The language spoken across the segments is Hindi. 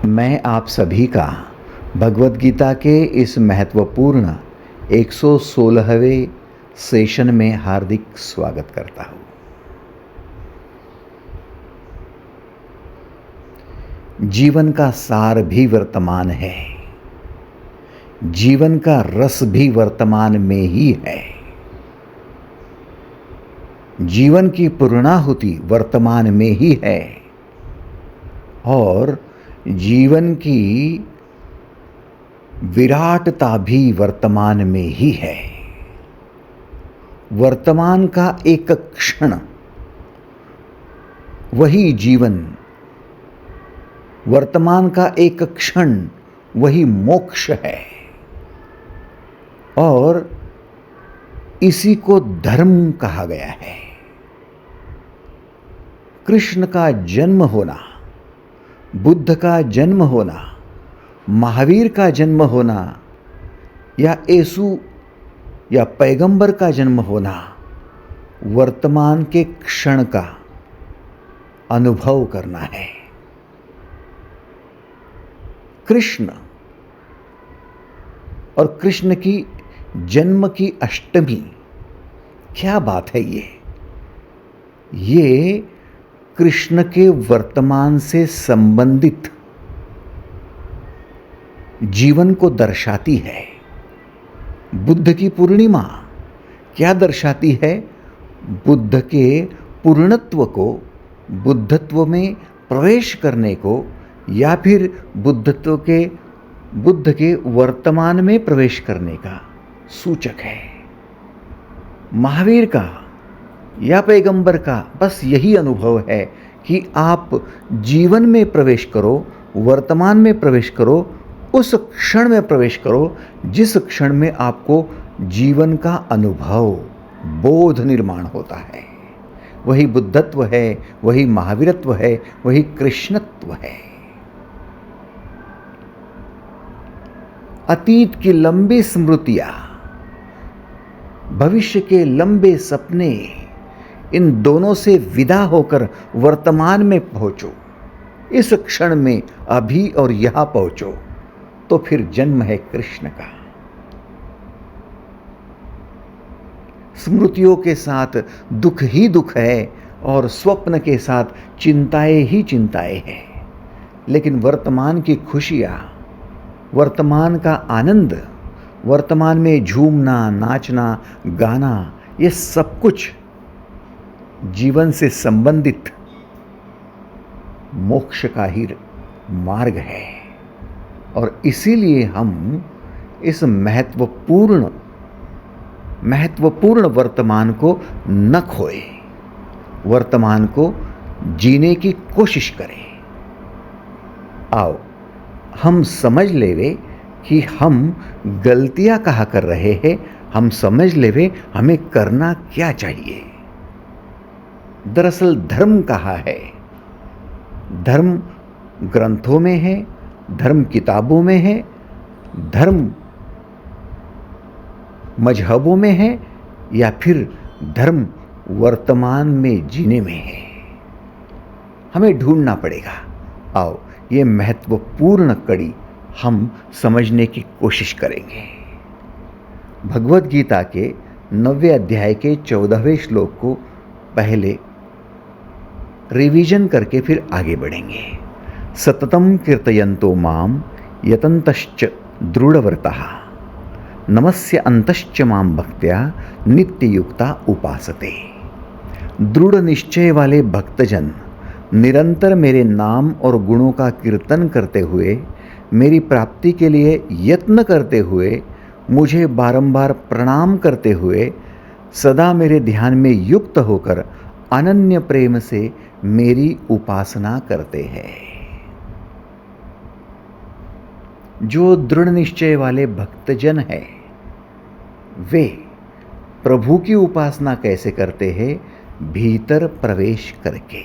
मैं आप सभी का भगवद गीता के इस महत्वपूर्ण 116वें सेशन में हार्दिक स्वागत करता हूँ। जीवन का सार भी वर्तमान है, जीवन का रस भी वर्तमान में ही है, जीवन की पूर्णाहुति वर्तमान में ही है और जीवन की विराटता भी वर्तमान में ही है। वर्तमान का एक क्षण वही जीवन, वर्तमान का एक क्षण वही मोक्ष है और इसी को धर्म कहा गया है। कृष्ण का जन्म होना, बुद्ध का जन्म होना, महावीर का जन्म होना या येसु या पैगंबर का जन्म होना वर्तमान के क्षण का अनुभव करना है। कृष्ण और कृष्ण की जन्म की अष्टमी, क्या बात है ये कृष्ण के वर्तमान से संबंधित जीवन को दर्शाती है। बुद्ध की पूर्णिमा क्या दर्शाती है? बुद्ध के पूर्णत्व को, बुद्धत्व में प्रवेश करने को या फिर बुद्ध के वर्तमान में प्रवेश करने का सूचक है। महावीर का या पैगंबर का बस यही अनुभव है कि आप जीवन में प्रवेश करो, वर्तमान में प्रवेश करो, उस क्षण में प्रवेश करो जिस क्षण में आपको जीवन का अनुभव, बोध निर्माण होता है। वही बुद्धत्व है, वही महावीरत्व है, वही कृष्णत्व है। अतीत की लंबी स्मृतियां, भविष्य के लंबे सपने, इन दोनों से विदा होकर वर्तमान में पहुंचो। इस क्षण में अभी और यहां पहुंचो तो फिर जन्म है कृष्ण का। स्मृतियों के साथ दुख ही दुख है और स्वप्न के साथ चिंताएं ही चिंताएं हैं, लेकिन वर्तमान की खुशियां, वर्तमान का आनंद, वर्तमान में झूमना, नाचना, गाना, ये सब कुछ जीवन से संबंधित मोक्ष का ही मार्ग है। और इसीलिए हम इस महत्वपूर्ण वर्तमान को न खोए, वर्तमान को जीने की कोशिश करें। आओ हम समझ लेवे कि हम गलतियां कहाँ कर रहे हैं, हम समझ लेवे हमें करना क्या चाहिए। दरअसल धर्म कहाँ है? धर्म ग्रंथों में है, धर्म किताबों में है, धर्म मजहबों में है या फिर धर्म वर्तमान में जीने में है। हमें ढूंढना पड़ेगा। आओ ये महत्वपूर्ण कड़ी हम समझने की कोशिश करेंगे। भगवद गीता के 9वें अध्याय के 14वें श्लोक को पहले रिवीजन करके फिर आगे बढ़ेंगे। सततम कीर्तयन्तो माम यतन्तश्च दृढ़व्रतः नमस्य अंतश्च माम भक्त्या नित्ययुक्ता उपासते। दृढ़ निश्चय वाले भक्तजन निरंतर मेरे नाम और गुणों का कीर्तन करते हुए, मेरी प्राप्ति के लिए यत्न करते हुए, मुझे बारंबार प्रणाम करते हुए, सदा मेरे ध्यान में युक्त होकर अनन्य प्रेम से मेरी उपासना करते हैं। जो दृढ़ निश्चय वाले भक्तजन हैं, वे प्रभु की उपासना कैसे करते हैं? भीतर प्रवेश करके।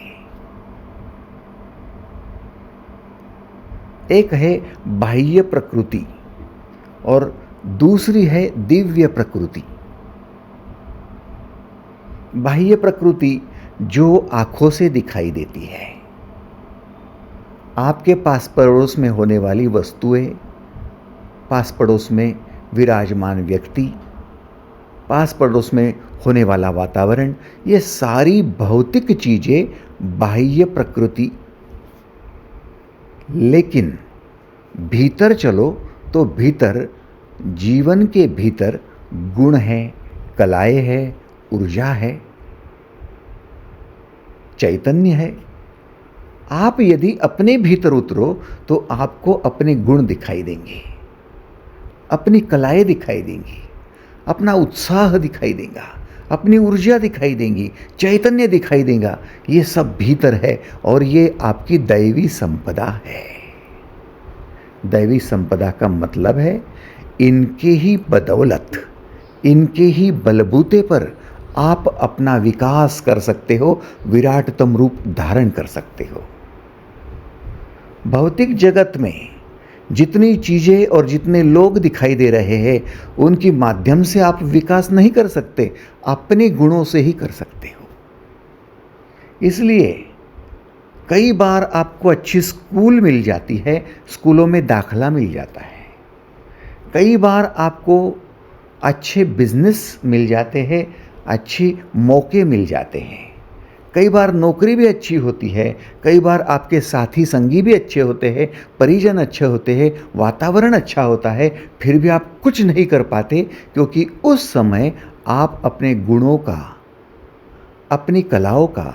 एक है बाह्य प्रकृति और दूसरी है दिव्य प्रकृति। बाह्य प्रकृति जो आंखों से दिखाई देती है, आपके पास पड़ोस में होने वाली वस्तुएं, पास पड़ोस में विराजमान व्यक्ति, पास पड़ोस में होने वाला वातावरण, ये सारी भौतिक चीज़ें बाह्य प्रकृति। लेकिन भीतर चलो तो भीतर, जीवन के भीतर गुण है, कलाएं है, ऊर्जा है, चैतन्य है। आप यदि अपने भीतर उतरो तो आपको अपने गुण दिखाई देंगे, अपनी कलाएं दिखाई देंगी, अपना उत्साह दिखाई देगा, अपनी ऊर्जा दिखाई देंगी, चैतन्य दिखाई देगा। ये सब भीतर है और ये आपकी दैवी संपदा है। दैवी संपदा का मतलब है इनके ही बदौलत, इनके ही बलबूते पर आप अपना विकास कर सकते हो, विराटतम रूप धारण कर सकते हो। भौतिक जगत में जितनी चीज़ें और जितने लोग दिखाई दे रहे हैं, उनके माध्यम से आप विकास नहीं कर सकते, अपने गुणों से ही कर सकते हो। इसलिए कई बार आपको अच्छी स्कूल मिल जाती है, स्कूलों में दाखला मिल जाता है। कई बार आपको अच्छे बिजनेस मिल जाते हैं, अच्छे मौके मिल जाते हैं। कई बार नौकरी भी अच्छी होती है, कई बार आपके साथी संगी भी अच्छे होते हैं, परिजन अच्छे होते हैं, वातावरण अच्छा होता है, फिर भी आप कुछ नहीं कर पाते क्योंकि उस समय आप अपने गुणों का, अपनी कलाओं का,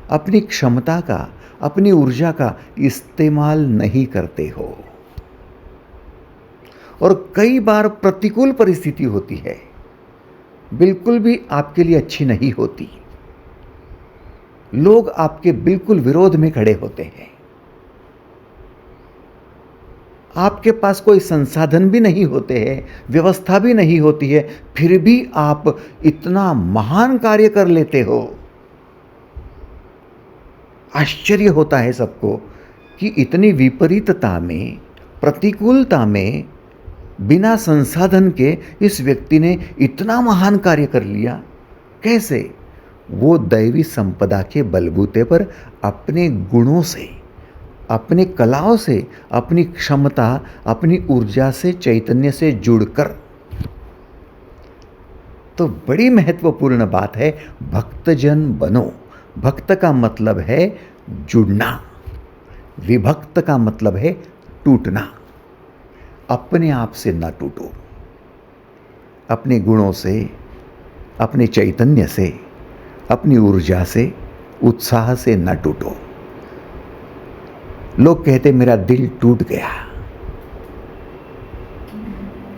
अपनी क्षमता का, अपनी ऊर्जा का इस्तेमाल नहीं करते हो। और कई बार प्रतिकूल परिस्थिति होती है, बिल्कुल भी आपके लिए अच्छी नहीं होती। लोग आपके बिल्कुल विरोध में खड़े होते हैं। आपके पास कोई संसाधन भी नहीं होते हैं, व्यवस्था भी नहीं होती है, फिर भी आप इतना महान कार्य कर लेते हो। आश्चर्य होता है सबको कि इतनी विपरीतता में, प्रतिकूलता में, बिना संसाधन के इस व्यक्ति ने इतना महान कार्य कर लिया। कैसे? वो दैवी संपदा के बलबूते पर अपने गुणों से, अपने कलाओं से, अपनी क्षमता, अपनी ऊर्जा से, चैतन्य से जुड़कर। तो बड़ी महत्वपूर्ण बात है, भक्तजन बनो। भक्त का मतलब है जुड़ना, विभक्त का मतलब है टूटना। अपने आप से ना टूटो, अपने गुणों से, अपने चैतन्य से, अपनी ऊर्जा से, उत्साह से न टूटो। लोग कहते मेरा दिल टूट गया।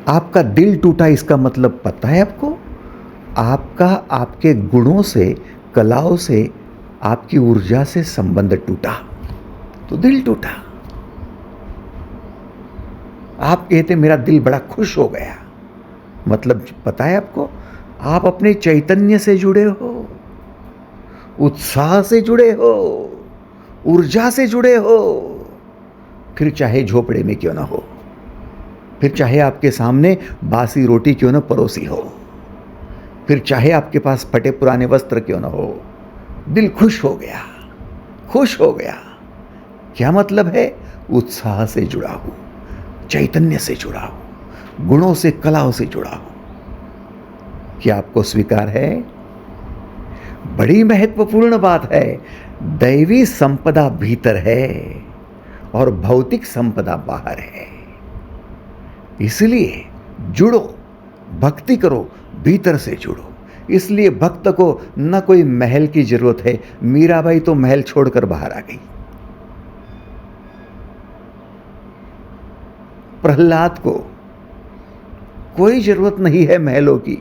आपका दिल टूटा, इसका मतलब पता है आपको? आपका आपके गुणों से, कलाओं से, आपकी ऊर्जा से संबंध टूटा तो दिल टूटा। आप कहते मेरा दिल बड़ा खुश हो गया, मतलब पता है आपको? आप अपने चैतन्य से जुड़े हो, उत्साह से जुड़े हो, ऊर्जा से जुड़े हो। फिर चाहे झोपड़े में क्यों ना हो, फिर चाहे आपके सामने बासी रोटी क्यों ना परोसी हो, फिर चाहे आपके पास फटे पुराने वस्त्र क्यों ना हो, दिल खुश हो गया, खुश हो गया। क्या मतलब है? उत्साह से जुड़ा हूं, चैतन्य से जुड़ा हूं, गुणों से, कलाओं से जुड़ा हूं। क्या आपको स्वीकार है? बड़ी महत्वपूर्ण बात है। दैवी संपदा भीतर है और भौतिक संपदा बाहर है। इसलिए जुड़ो, भक्ति करो, भीतर से जुड़ो। इसलिए भक्त को न कोई महल की जरूरत है। मीराबाई तो महल छोड़कर बाहर आ गई। प्रहलाद को कोई जरूरत नहीं है महलों की।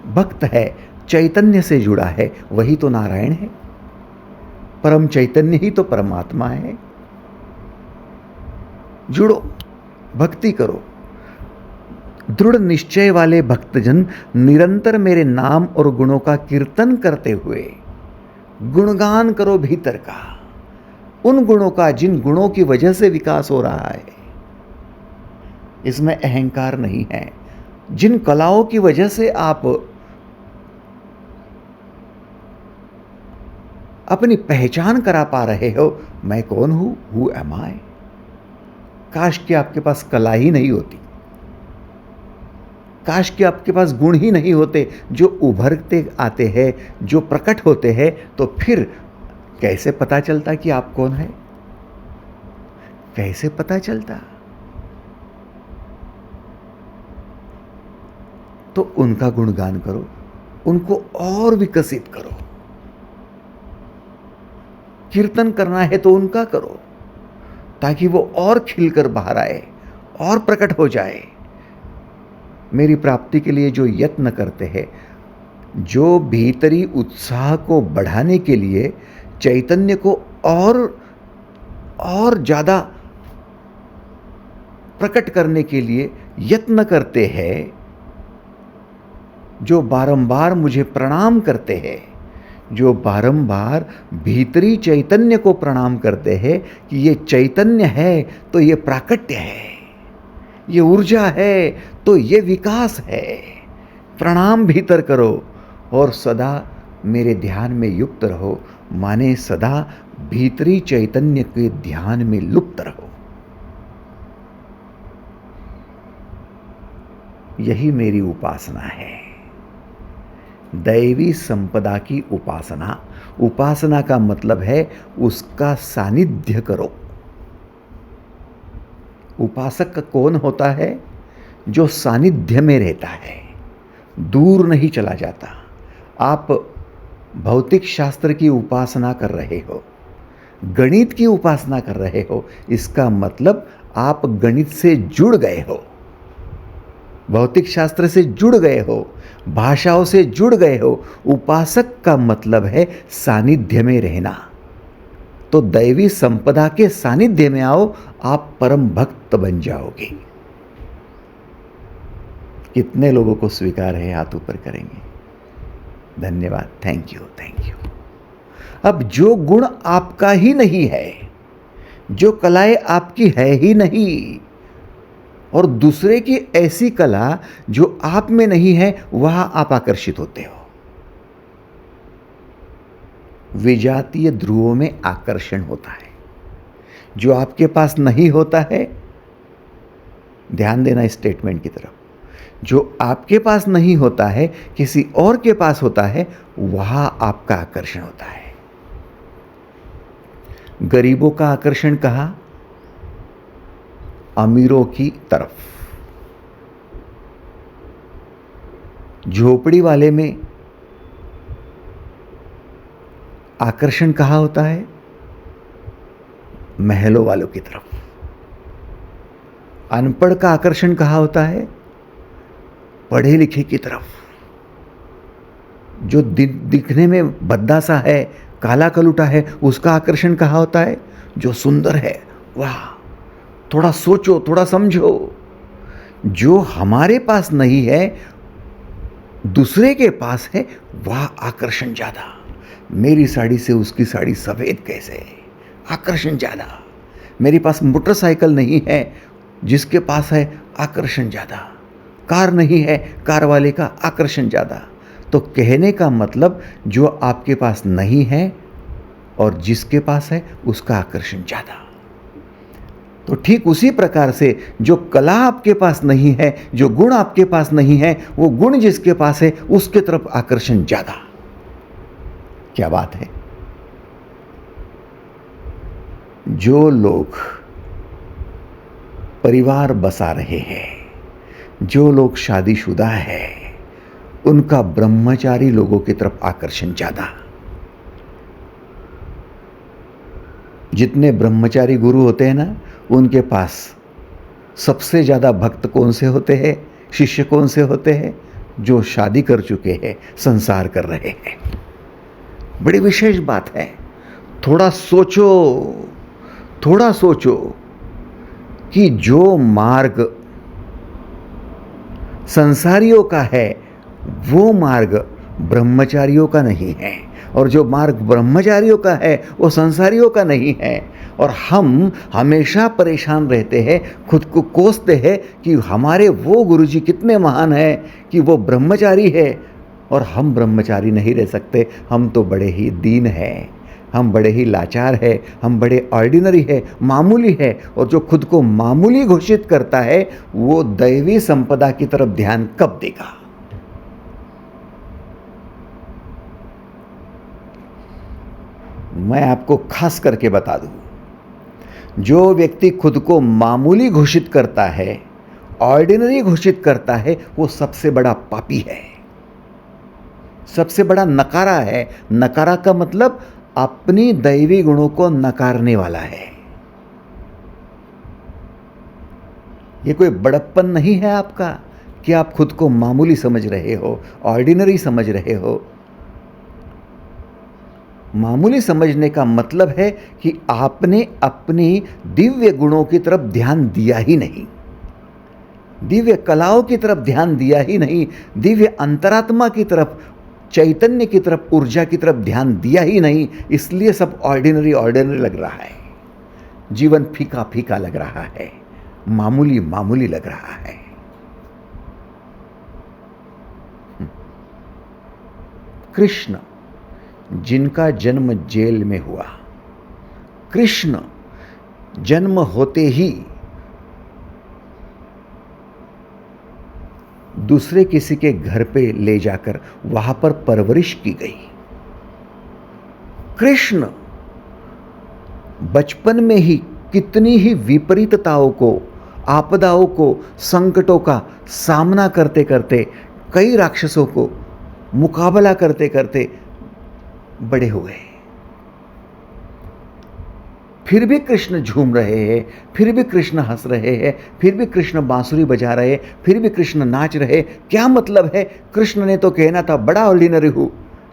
भक्त है, चैतन्य से जुड़ा है, वही तो नारायण है। परम चैतन्य ही तो परमात्मा है। जुड़ो, भक्ति करो। दृढ़ निश्चय वाले भक्तजन निरंतर मेरे नाम और गुणों का कीर्तन करते हुए गुणगान करो भीतर का, उन गुणों का जिन गुणों की वजह से विकास हो रहा है। इसमें अहंकार नहीं है। जिन कलाओं की वजह से आप अपनी पहचान करा पा रहे हो, मैं कौन हूं, हु एम आई। काश कि आपके पास कला ही नहीं होती, काश कि आपके पास गुण ही नहीं होते जो उभरते आते हैं, जो प्रकट होते हैं, तो फिर कैसे पता चलता कि आप कौन है? कैसे पता चलता? तो उनका गुणगान करो, उनको और विकसित करो। कीर्तन करना है तो उनका करो, ताकि वो और खिलकर बाहर आए और प्रकट हो जाए। मेरी प्राप्ति के लिए जो यत्न करते हैं, जो भीतरी उत्साह को बढ़ाने के लिए, चैतन्य को और ज़्यादा प्रकट करने के लिए यत्न करते हैं, जो बारंबार मुझे प्रणाम करते हैं, जो बारंबार भीतरी चैतन्य को प्रणाम करते हैं कि ये चैतन्य है तो ये प्राकट्य है, ये ऊर्जा है तो ये विकास है। प्रणाम भीतर करो और सदा मेरे ध्यान में युक्त रहो, माने सदा भीतरी चैतन्य के ध्यान में लुप्त रहो। यही मेरी उपासना है, दैवी संपदा की उपासना। उपासना का मतलब है उसका सानिध्य करो। उपासक कौन होता है? जो सानिध्य में रहता है, दूर नहीं चला जाता। आप भौतिक शास्त्र की उपासना कर रहे हो, गणित की उपासना कर रहे हो, इसका मतलब आप गणित से जुड़ गए हो, भौतिक शास्त्र से जुड़ गए हो, भाषाओं से जुड़ गए हो। उपासक का मतलब है सानिध्य में रहना। तो दैवी संपदा के सानिध्य में आओ, आप परम भक्त बन जाओगे। कितने लोगों को स्वीकार है? हाथ ऊपर करेंगे। धन्यवाद, थैंक यू, थैंक यू। अब जो गुण आपका ही नहीं है, जो कलाएं आपकी है ही नहीं, और दूसरे की ऐसी कला जो आप में नहीं है, वहां आप आकर्षित होते हो। विजातीय ध्रुवों में आकर्षण होता है। जो आपके पास नहीं होता है, ध्यान देना इस स्टेटमेंट की तरफ, जो आपके पास नहीं होता है, किसी और के पास होता है, वहां आपका आकर्षण होता है। गरीबों का आकर्षण कहां? अमीरों की तरफ। झोपड़ी वाले में आकर्षण कहां होता है? महलों वालों की तरफ। अनपढ़ का आकर्षण कहां होता है? पढ़े लिखे की तरफ। जो दिखने में भद्दा सा है, काला कलूटा है, उसका आकर्षण कहां होता है? जो सुंदर है। वाह, थोड़ा सोचो, थोड़ा समझो। जो हमारे पास नहीं है, दूसरे के पास है, वह आकर्षण ज्यादा। मेरी साड़ी से उसकी साड़ी सफेद कैसे? आकर्षण ज्यादा। मेरे पास मोटरसाइकिल नहीं है, जिसके पास है आकर्षण ज्यादा। कार नहीं है, कार वाले का आकर्षण ज्यादा। तो कहने का मतलब, जो आपके पास नहीं है और जिसके पास है, उसका आकर्षण ज्यादा। तो ठीक उसी प्रकार से जो कला आपके पास नहीं है, जो गुण आपके पास नहीं है, वो गुण जिसके पास है, उसके तरफ आकर्षण ज्यादा। क्या बात है। जो लोग परिवार बसा रहे हैं, जो लोग शादीशुदा है, उनका ब्रह्मचारी लोगों की तरफ आकर्षण ज्यादा। जितने ब्रह्मचारी गुरु होते हैं ना, उनके पास सबसे ज़्यादा भक्त कौन से होते हैं, शिष्य कौन से होते हैं? जो शादी कर चुके हैं, संसार कर रहे हैं। बड़ी विशेष बात है। थोड़ा सोचो, थोड़ा सोचो कि जो मार्ग संसारियों का है, वो मार्ग ब्रह्मचारियों का नहीं है, और जो मार्ग ब्रह्मचारियों का है, वो संसारियों का नहीं है। और हम हमेशा परेशान रहते हैं, खुद को कोसते हैं कि हमारे वो गुरुजी कितने महान हैं कि वो ब्रह्मचारी है और हम ब्रह्मचारी नहीं रह सकते, हम तो बड़े ही दीन हैं। हम बड़े ही लाचार है, हम बड़े ऑर्डिनरी है, मामूली है। और जो खुद को मामूली घोषित करता है वो दैवी संपदा की तरफ ध्यान कब देगा? मैं आपको खास करके बता दूं, जो व्यक्ति खुद को मामूली घोषित करता है, ऑर्डिनरी घोषित करता है, वो सबसे बड़ा पापी है, सबसे बड़ा नकारा है। नकारा का मतलब अपनी दैवी गुणों को नकारने वाला है। ये कोई बड़प्पन नहीं है आपका कि आप खुद को मामूली समझ रहे हो, ऑर्डिनरी समझ रहे हो। मामूली समझने का मतलब है कि आपने अपनी दिव्य गुणों की तरफ ध्यान दिया ही नहीं, दिव्य कलाओं की तरफ ध्यान दिया ही नहीं, दिव्य अंतरात्मा की तरफ, चैतन्य की तरफ, ऊर्जा की तरफ ध्यान दिया ही नहीं। इसलिए सब ऑर्डिनरी ऑर्डिनरी लग रहा है, जीवन फीका फीका लग रहा है, मामूली मामूली लग रहा है। कृष्ण जिनका जन्म जेल में हुआ, कृष्ण जन्म होते ही दूसरे किसी के घर पे ले जाकर वहां पर परवरिश की गई। कृष्ण बचपन में ही कितनी ही विपरीतताओं को, आपदाओं को, संकटों का सामना करते करते, कई राक्षसों को मुकाबला करते करते बड़े हुए। फिर भी कृष्ण झूम रहे हैं, फिर भी कृष्ण हंस रहे हैं, फिर भी कृष्ण बांसुरी बजा रहे, फिर भी कृष्ण नाच रहे। क्या मतलब है? कृष्ण ने तो कहना था बड़ा ऑर्डिनरी हूं,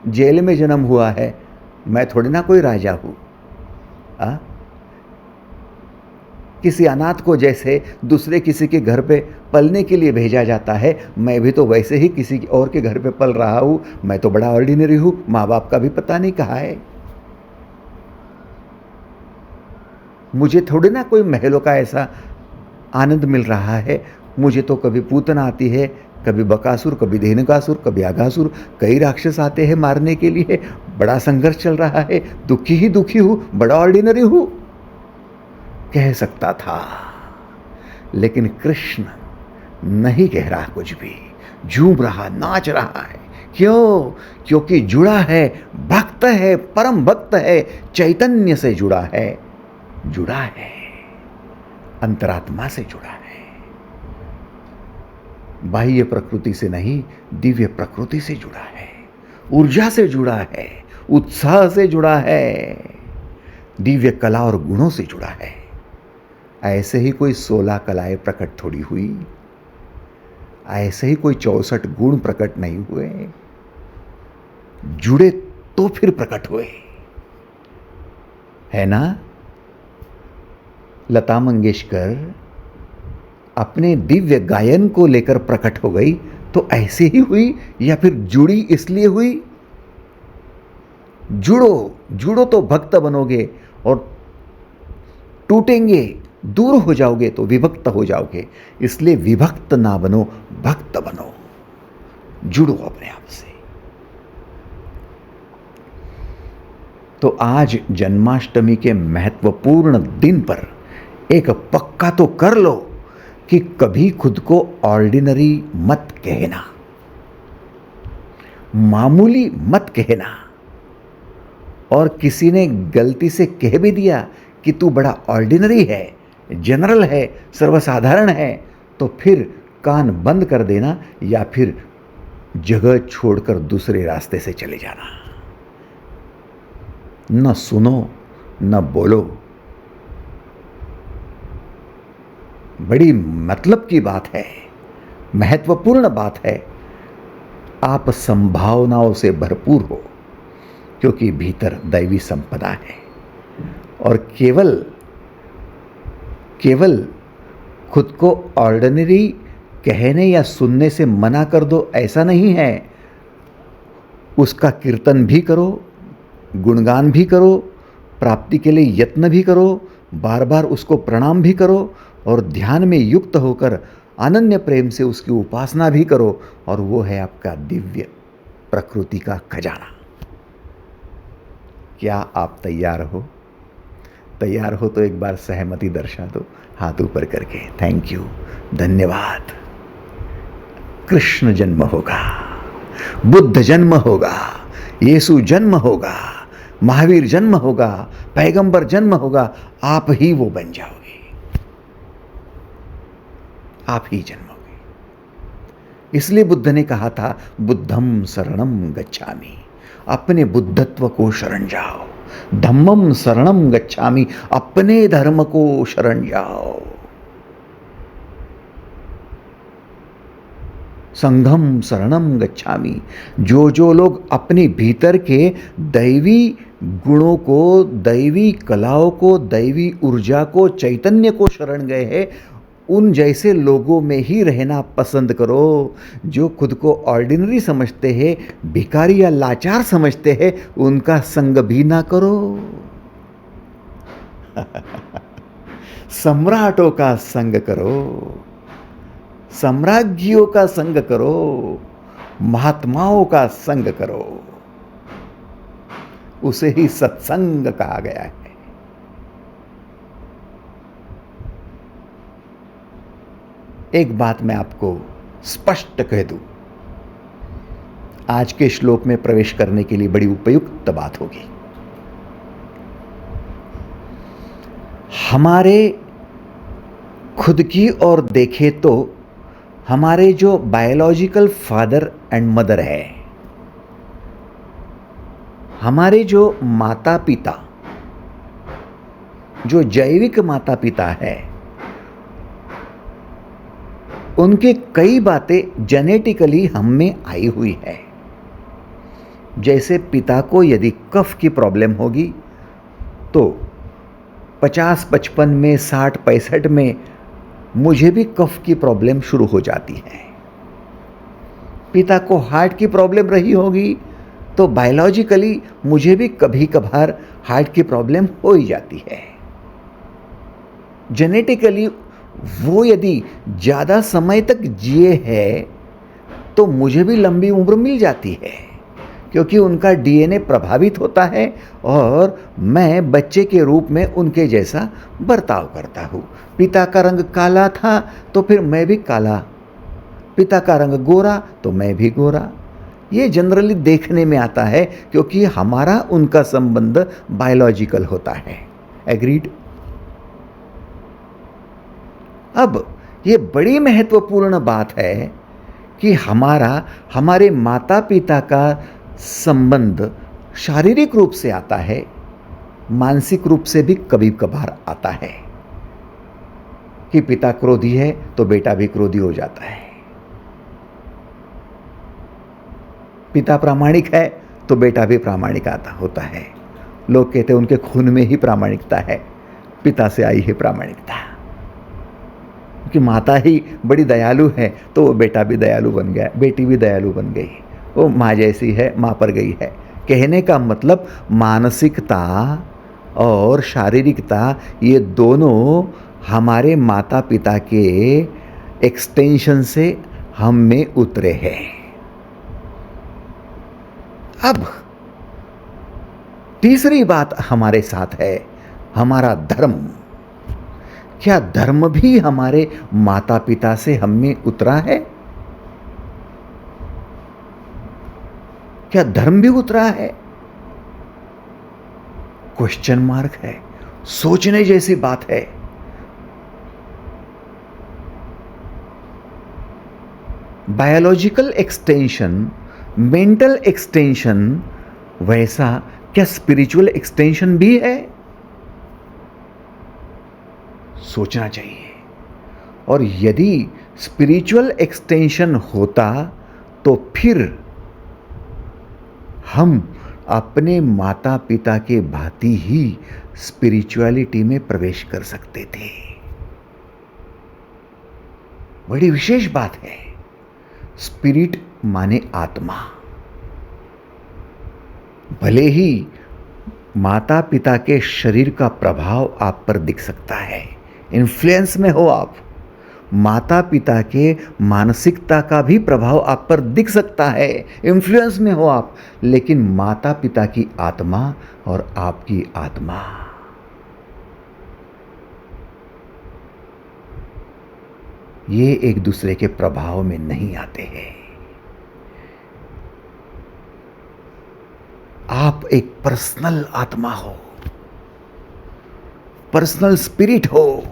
जेल में जन्म हुआ है, मैं थोड़ी ना कोई राजा हूं। किसी अनाथ को जैसे दूसरे किसी के घर पे पलने के लिए भेजा जाता है, मैं भी तो वैसे ही किसी और के घर पे पल रहा हूं, मैं तो बड़ा ऑर्डिनरी हूं, माँ बाप का भी पता नहीं कहाँ है। मुझे थोड़ी ना कोई महलों का ऐसा आनंद मिल रहा है। मुझे तो कभी पूतना आती है, कभी बकासुर, कभी धेनुकासुर, कभी आघासुर, कई राक्षस आते हैं मारने के लिए, बड़ा संघर्ष चल रहा है, दुखी ही दुखी हूं, बड़ा ऑर्डिनरी हूं कह सकता था। लेकिन कृष्ण नहीं कह रहा कुछ भी, झूम रहा, नाच रहा है। क्यों? क्योंकि जुड़ा है, भक्त है, परम भक्त है, चैतन्य से जुड़ा है, जुड़ा है, अंतरात्मा से जुड़ा है, बाह्य प्रकृति से नहीं, दिव्य प्रकृति से जुड़ा है, ऊर्जा से जुड़ा है, उत्साह से जुड़ा है, दिव्य कला और गुणों से जुड़ा है। ऐसे ही कोई 16 कलाएं प्रकट थोड़ी हुई, ऐसे ही कोई 64 गुण प्रकट नहीं हुए, जुड़े तो फिर प्रकट हुए, है ना? लता मंगेशकर अपने दिव्य गायन को लेकर प्रकट हो गई, तो ऐसे ही हुई या फिर जुड़ी इसलिए हुई? जुड़ो, जुड़ो तो भक्त बनोगे, और टूटेंगे, दूर हो जाओगे तो विभक्त हो जाओगे। इसलिए विभक्त ना बनो, भक्त बनो, जुड़ो अपने आप से। तो आज जन्माष्टमी के महत्वपूर्ण दिन पर एक पक्का तो कर लो कि कभी खुद को ऑर्डिनरी मत कहना, मामूली मत कहना। और किसी ने गलती से कह भी दिया कि तू बड़ा ऑर्डिनरी है, जनरल है, सर्वसाधारण है, तो फिर कान बंद कर देना या फिर जगह छोड़कर दूसरे रास्ते से चले जाना। न सुनो न बोलो। बड़ी मतलब की बात है, महत्वपूर्ण बात है। आप संभावनाओं से भरपूर हो, क्योंकि भीतर दैवी संपदा है। और केवल खुद को ऑर्डिनरी कहने या सुनने से मना कर दो, ऐसा नहीं है। उसका कीर्तन भी करो, गुणगान भी करो, प्राप्ति के लिए यत्न भी करो, बार बार उसको प्रणाम भी करो, और ध्यान में युक्त होकर अनन्य प्रेम से उसकी उपासना भी करो। और वो है आपका दिव्य प्रकृति का खजाना। क्या आप तैयार हो? तैयार हो तो एक बार सहमति दर्शा दो हाथ ऊपर करके। थैंक यू, धन्यवाद। कृष्ण जन्म होगा, बुद्ध जन्म होगा, यीशु जन्म होगा, महावीर जन्म होगा, पैगंबर जन्म होगा, आप ही वो बन जाओगे, आप ही जन्मोगे। इसलिए बुद्ध ने कहा था बुद्धम शरणम गच्छामि, अपने बुद्धत्व को शरण जाओ। धम्मम शरणम गच्छामि, अपने धर्म को शरण जाओ। संघम शरणम गच्छामि, जो लोग अपने भीतर के दैवी गुणों को, दैवी कलाओं को, दैवी ऊर्जा को, चैतन्य को शरण गए हैं, उन जैसे लोगों में ही रहना पसंद करो। जो खुद को ऑर्डिनरी समझते हैं, भिखारी या लाचार समझते हैं, उनका संग भी ना करो। सम्राटों का संग करो, सम्राज्ञियों का संग करो, महात्माओं का संग करो। उसे ही सत्संग कहा गया है। एक बात मैं आपको स्पष्ट कह दूं, आज के श्लोक में प्रवेश करने के लिए बड़ी उपयुक्त बात होगी। हमारे खुद की ओर देखे तो हमारे जो बायोलॉजिकल फादर एंड मदर है, हमारे जो माता पिता, जो जैविक माता पिता है, उनके कई बातें जेनेटिकली हम में आई हुई है। जैसे पिता को यदि कफ की प्रॉब्लम होगी तो 50-55 में, 60-65 में मुझे भी कफ की प्रॉब्लम शुरू हो जाती है। पिता को हार्ट की प्रॉब्लम रही होगी तो बायोलॉजिकली मुझे भी कभी कभार हार्ट की प्रॉब्लम हो ही जाती है। जेनेटिकली वो यदि ज़्यादा समय तक जिए हैं तो मुझे भी लंबी उम्र मिल जाती है, क्योंकि उनका डीएनए प्रभावित होता है और मैं बच्चे के रूप में उनके जैसा बर्ताव करता हूँ। पिता का रंग काला था तो फिर मैं भी काला, पिता का रंग गोरा तो मैं भी गोरा। ये जनरली देखने में आता है, क्योंकि हमारा उनका संबंध बायोलॉजिकल होता है। एग्रीड? अब ये बड़ी महत्वपूर्ण बात है कि हमारे माता पिता का संबंध शारीरिक रूप से आता है, मानसिक रूप से भी कभी कभार आता है कि पिता क्रोधी है तो बेटा भी क्रोधी हो जाता है, पिता प्रामाणिक है तो बेटा भी प्रामाणिक होता है। लोग कहते हैं उनके खून में ही प्रामाणिकता है, पिता से आई है प्रामाणिकता। कि माता ही बड़ी दयालु है तो वो बेटा भी दयालु बन गया, बेटी भी दयालु बन गई, वो माँ जैसी है, माँ पर गई है। कहने का मतलब मानसिकता और शारीरिकता ये दोनों हमारे माता पिता के एक्सटेंशन से हम में उतरे हैं। अब तीसरी बात हमारे साथ है हमारा धर्म। क्या धर्म भी हमारे माता पिता से हम में उतरा है? क्या धर्म भी उतरा है? क्वेश्चन मार्क है, सोचने जैसी बात है। बायोलॉजिकल एक्सटेंशन, मेंटल एक्सटेंशन, वैसा क्या स्पिरिचुअल एक्सटेंशन भी है? सोचना चाहिए। और यदि स्पिरिचुअल एक्सटेंशन होता तो फिर हम अपने माता पिता के भांति ही स्पिरिचुअलिटी में प्रवेश कर सकते थे। बड़ी विशेष बात है। स्पिरिट माने आत्मा। भले ही माता पिता के शरीर का प्रभाव आप पर दिख सकता है, इन्फ्लुएंस में हो आप, माता पिता के मानसिकता का भी प्रभाव आप पर दिख सकता है, इन्फ्लुएंस में हो आप, लेकिन माता पिता की आत्मा और आपकी आत्मा ये एक दूसरे के प्रभाव में नहीं आते हैं। आप एक पर्सनल आत्मा हो, पर्सनल स्पिरिट हो,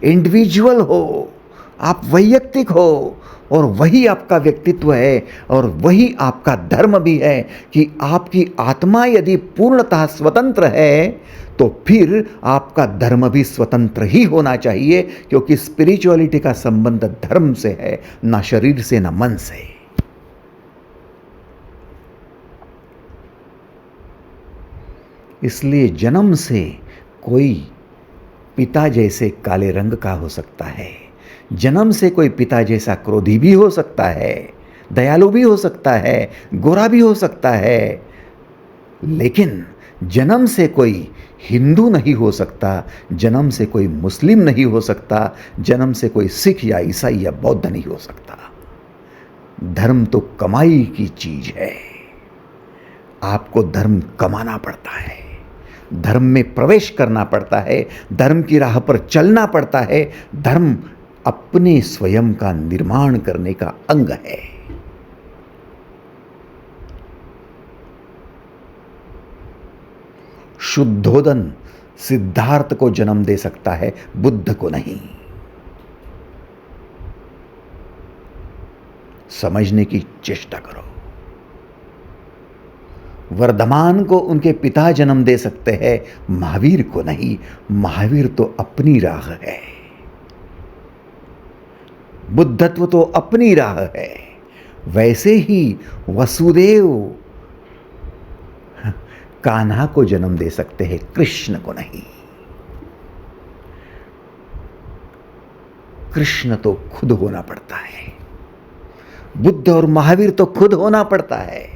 इंडिविजुअल हो, आप वैयक्तिक हो, और वही आपका व्यक्तित्व है और वही आपका धर्म भी है कि आपकी आत्मा यदि पूर्णतः स्वतंत्र है तो फिर आपका धर्म भी स्वतंत्र ही होना चाहिए, क्योंकि स्पिरिचुअलिटी का संबंध धर्म से है, ना शरीर से ना मन से। इसलिए जन्म से कोई पिता जैसे काले रंग का हो सकता है, जन्म से कोई पिता जैसा क्रोधी भी हो सकता है, दयालु भी हो सकता है, गोरा भी हो सकता है, लेकिन जन्म से कोई हिंदू नहीं हो सकता, जन्म से कोई मुस्लिम नहीं हो सकता, जन्म से कोई सिख या ईसाई या बौद्ध नहीं हो सकता। धर्म तो कमाई की चीज है, आपको धर्म कमाना पड़ता है, धर्म में प्रवेश करना पड़ता है, धर्म की राह पर चलना पड़ता है। धर्म अपने स्वयं का निर्माण करने का अंग है। शुद्धोदन सिद्धार्थ को जन्म दे सकता है, बुद्ध को नहीं। समझने की चेष्टा करो। वर्धमान को उनके पिता जन्म दे सकते हैं, महावीर को नहीं। महावीर तो अपनी राह है, बुद्धत्व तो अपनी राह है। वैसे ही वसुदेव कान्हा को जन्म दे सकते हैं, कृष्ण को नहीं। कृष्ण तो खुद होना पड़ता है, बुद्ध और महावीर तो खुद होना पड़ता है।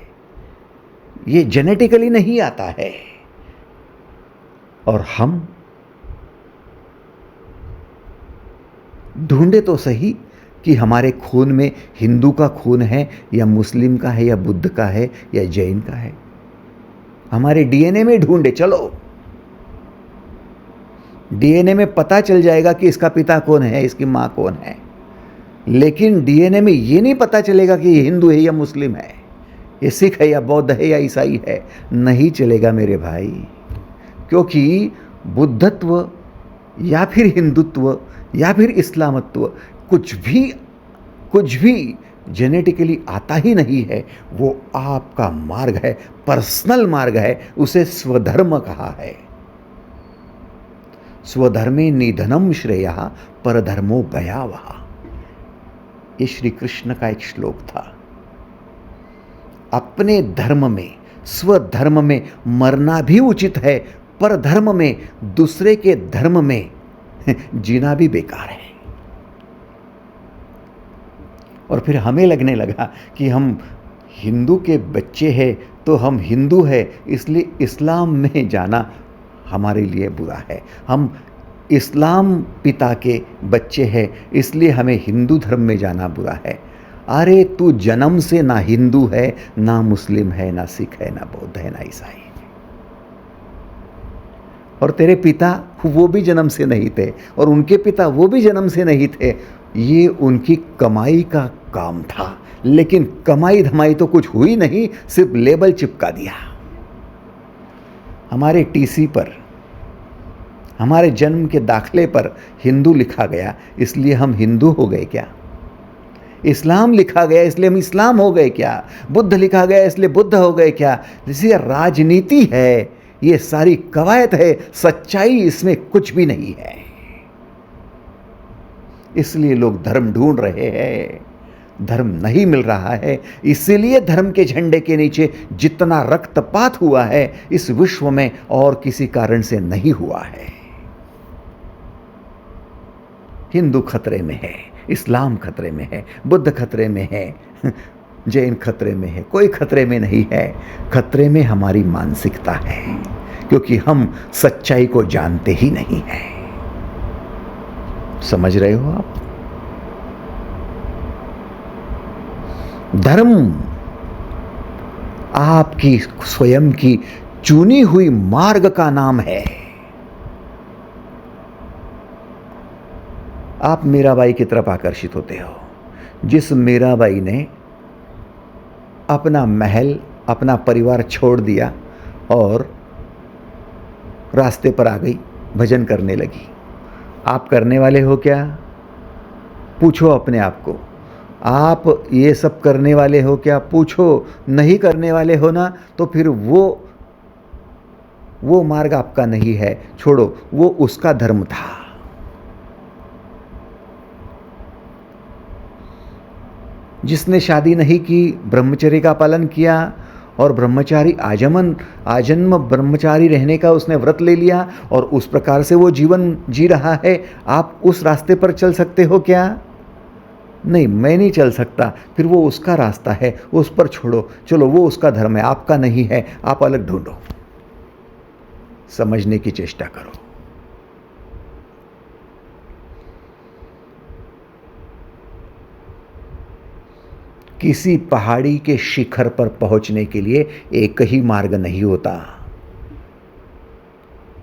ये जेनेटिकली नहीं आता है। और हम ढूंढे तो सही कि हमारे खून में हिंदू का खून है या मुस्लिम का है या बुद्ध का है या जैन का है। हमारे डीएनए में ढूंढे चलो, डीएनए में पता चल जाएगा कि इसका पिता कौन है, इसकी मां कौन है। लेकिन डीएनए में ये नहीं पता चलेगा कि ये हिंदू है या मुस्लिम है, ये सिख है या बौद्ध है या ईसाई है। नहीं चलेगा मेरे भाई, क्योंकि बुद्धत्व या फिर हिंदुत्व या फिर इस्लामत्व कुछ भी जेनेटिकली आता ही नहीं है। वो आपका मार्ग है, पर्सनल मार्ग है। उसे स्वधर्म कहा है। स्वधर्मे निधनम श्रेयः परधर्मो भयावह। ये श्री कृष्ण का एक श्लोक था। अपने धर्म में, स्वधर्म में मरना भी उचित है, पर धर्म में, दूसरे के धर्म में जीना भी बेकार है। और फिर हमें लगने लगा कि हम हिंदू के बच्चे हैं तो हम हिंदू हैं, इसलिए इस्लाम में जाना हमारे लिए बुरा है। हम इस्लाम पिता के बच्चे हैं, इसलिए हमें हिंदू धर्म में जाना बुरा है। अरे तू जन्म से ना हिंदू है, ना मुस्लिम है, ना सिख है, ना बौद्ध है, ना ईसाई है। और तेरे पिता वो भी जन्म से नहीं थे, और उनके पिता वो भी जन्म से नहीं थे। ये उनकी कमाई का काम था, लेकिन कमाई धमाई तो कुछ हुई नहीं, सिर्फ लेबल चिपका दिया। हमारे टीसी पर, हमारे जन्म के दाखले पर हिंदू लिखा गया, इसलिए हम हिंदू हो गए क्या? इस्लाम लिखा गया इसलिए हम इस्लाम हो गए क्या? बुद्ध लिखा गया इसलिए बुद्ध हो गए क्या? जैसे राजनीति है, ये सारी कवायद है, सच्चाई इसमें कुछ भी नहीं है। इसलिए लोग धर्म ढूंढ रहे हैं, धर्म नहीं मिल रहा है। इसीलिए धर्म के झंडे के नीचे जितना रक्तपात हुआ है इस विश्व में और किसी कारण से नहीं हुआ है। हिंदू खतरे में है, इस्लाम खतरे में है, बुद्ध खतरे में है, जैन खतरे में है, कोई खतरे में नहीं है। खतरे में हमारी मानसिकता है, क्योंकि हम सच्चाई को जानते ही नहीं हैं। समझ रहे हो आप? धर्म आपकी स्वयं की चुनी हुई मार्ग का नाम है। आप मीराबाई की तरफ आकर्षित होते हो। जिस मीराबाई ने अपना महल, अपना परिवार छोड़ दिया और रास्ते पर आ गई, भजन करने लगी। आप करने वाले हो क्या? पूछो अपने आप को। आप ये सब करने वाले हो क्या? पूछो। नहीं करने वाले हो ना, तो फिर वो मार्ग आपका नहीं है, छोड़ो, वो उसका धर्म था। जिसने शादी नहीं की, ब्रह्मचर्य का पालन किया और ब्रह्मचारी आजन्म ब्रह्मचारी रहने का उसने व्रत ले लिया और उस प्रकार से वो जीवन जी रहा है, आप उस रास्ते पर चल सकते हो क्या? नहीं, मैं नहीं चल सकता। फिर वो उसका रास्ता है, उस पर छोड़ो। चलो, वो उसका धर्म है, आपका नहीं है। आप अलग ढूंढो। समझने की चेष्टा करो। किसी पहाड़ी के शिखर पर पहुंचने के लिए एक ही मार्ग नहीं होता।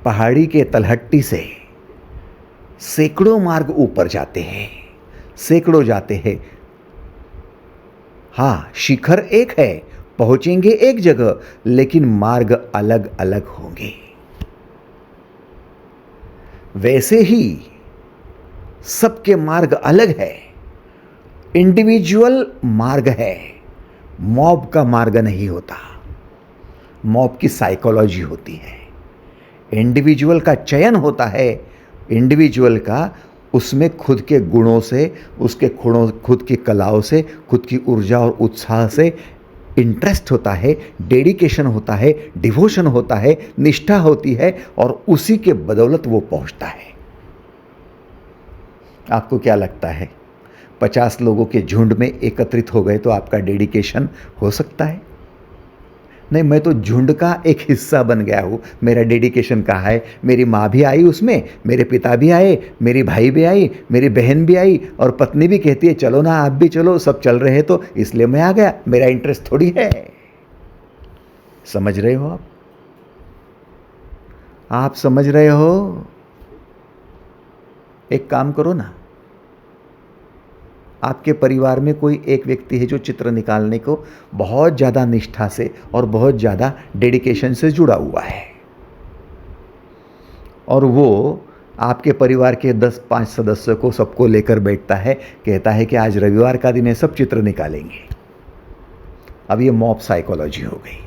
पहाड़ी के तलहट्टी से सैकड़ों मार्ग ऊपर जाते हैं, सैकड़ों जाते हैं। हाँ, शिखर एक है, पहुंचेंगे एक जगह, लेकिन मार्ग अलग अलग होंगे। वैसे ही सबके मार्ग अलग है, इंडिविजुअल मार्ग है, मॉब का मार्ग नहीं होता। मॉब की साइकोलॉजी होती है। इंडिविजुअल का चयन होता है, इंडिविजुअल का उसमें खुद के गुणों से, उसके खुद की कलाओं से, खुद की ऊर्जा और उत्साह से इंटरेस्ट होता है, डेडिकेशन होता है, डिवोशन होता है, निष्ठा होती है और उसी के बदौलत वो पहुंचता है। आपको क्या लगता है, 50 लोगों के झुंड में एकत्रित हो गए तो आपका डेडिकेशन हो सकता है? नहीं, मैं तो झुंड का एक हिस्सा बन गया हूँ, मेरा डेडिकेशन कहाँ है? मेरी माँ भी आई उसमें, मेरे पिता भी आए, मेरी भाई भी आई, मेरी बहन भी आई और पत्नी भी कहती है चलो ना, आप भी चलो, सब चल रहे हैं तो इसलिए मैं आ गया, मेरा इंटरेस्ट थोड़ी है। समझ रहे हो आप समझ रहे हो? एक काम करो ना, आपके परिवार में कोई एक व्यक्ति है जो चित्र निकालने को बहुत ज़्यादा निष्ठा से और बहुत ज़्यादा डेडिकेशन से जुड़ा हुआ है और वो आपके परिवार के 10-5 सदस्यों को सबको लेकर बैठता है, कहता है कि आज रविवार का दिन है, सब चित्र निकालेंगे। अब ये मॉब साइकोलॉजी हो गई।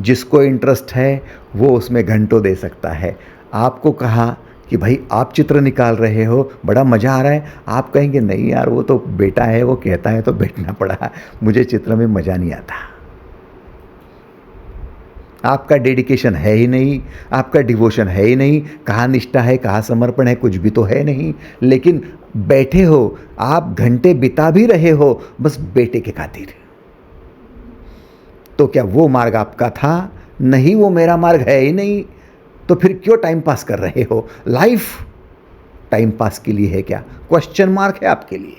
जिसको इंटरेस्ट है वो उसमें घंटों दे सकता है। आपको कहा कि भाई आप चित्र निकाल रहे हो, बड़ा मज़ा आ रहा है, आप कहेंगे नहीं यार, वो तो बेटा है, वो कहता है तो बैठना पड़ा, मुझे चित्र में मज़ा नहीं आता। आपका डेडिकेशन है ही नहीं, आपका डिवोशन है ही नहीं, कहाँ निष्ठा है, कहाँ समर्पण है, कुछ भी तो है नहीं। लेकिन बैठे हो, आप घंटे बिता भी रहे हो बस बेटे के खातिर। तो क्या वो मार्ग आपका था? नहीं, वो मेरा मार्ग है ही नहीं। तो फिर क्यों टाइम पास कर रहे हो? लाइफ टाइम पास के लिए है क्या? क्वेश्चन मार्क है आपके लिए।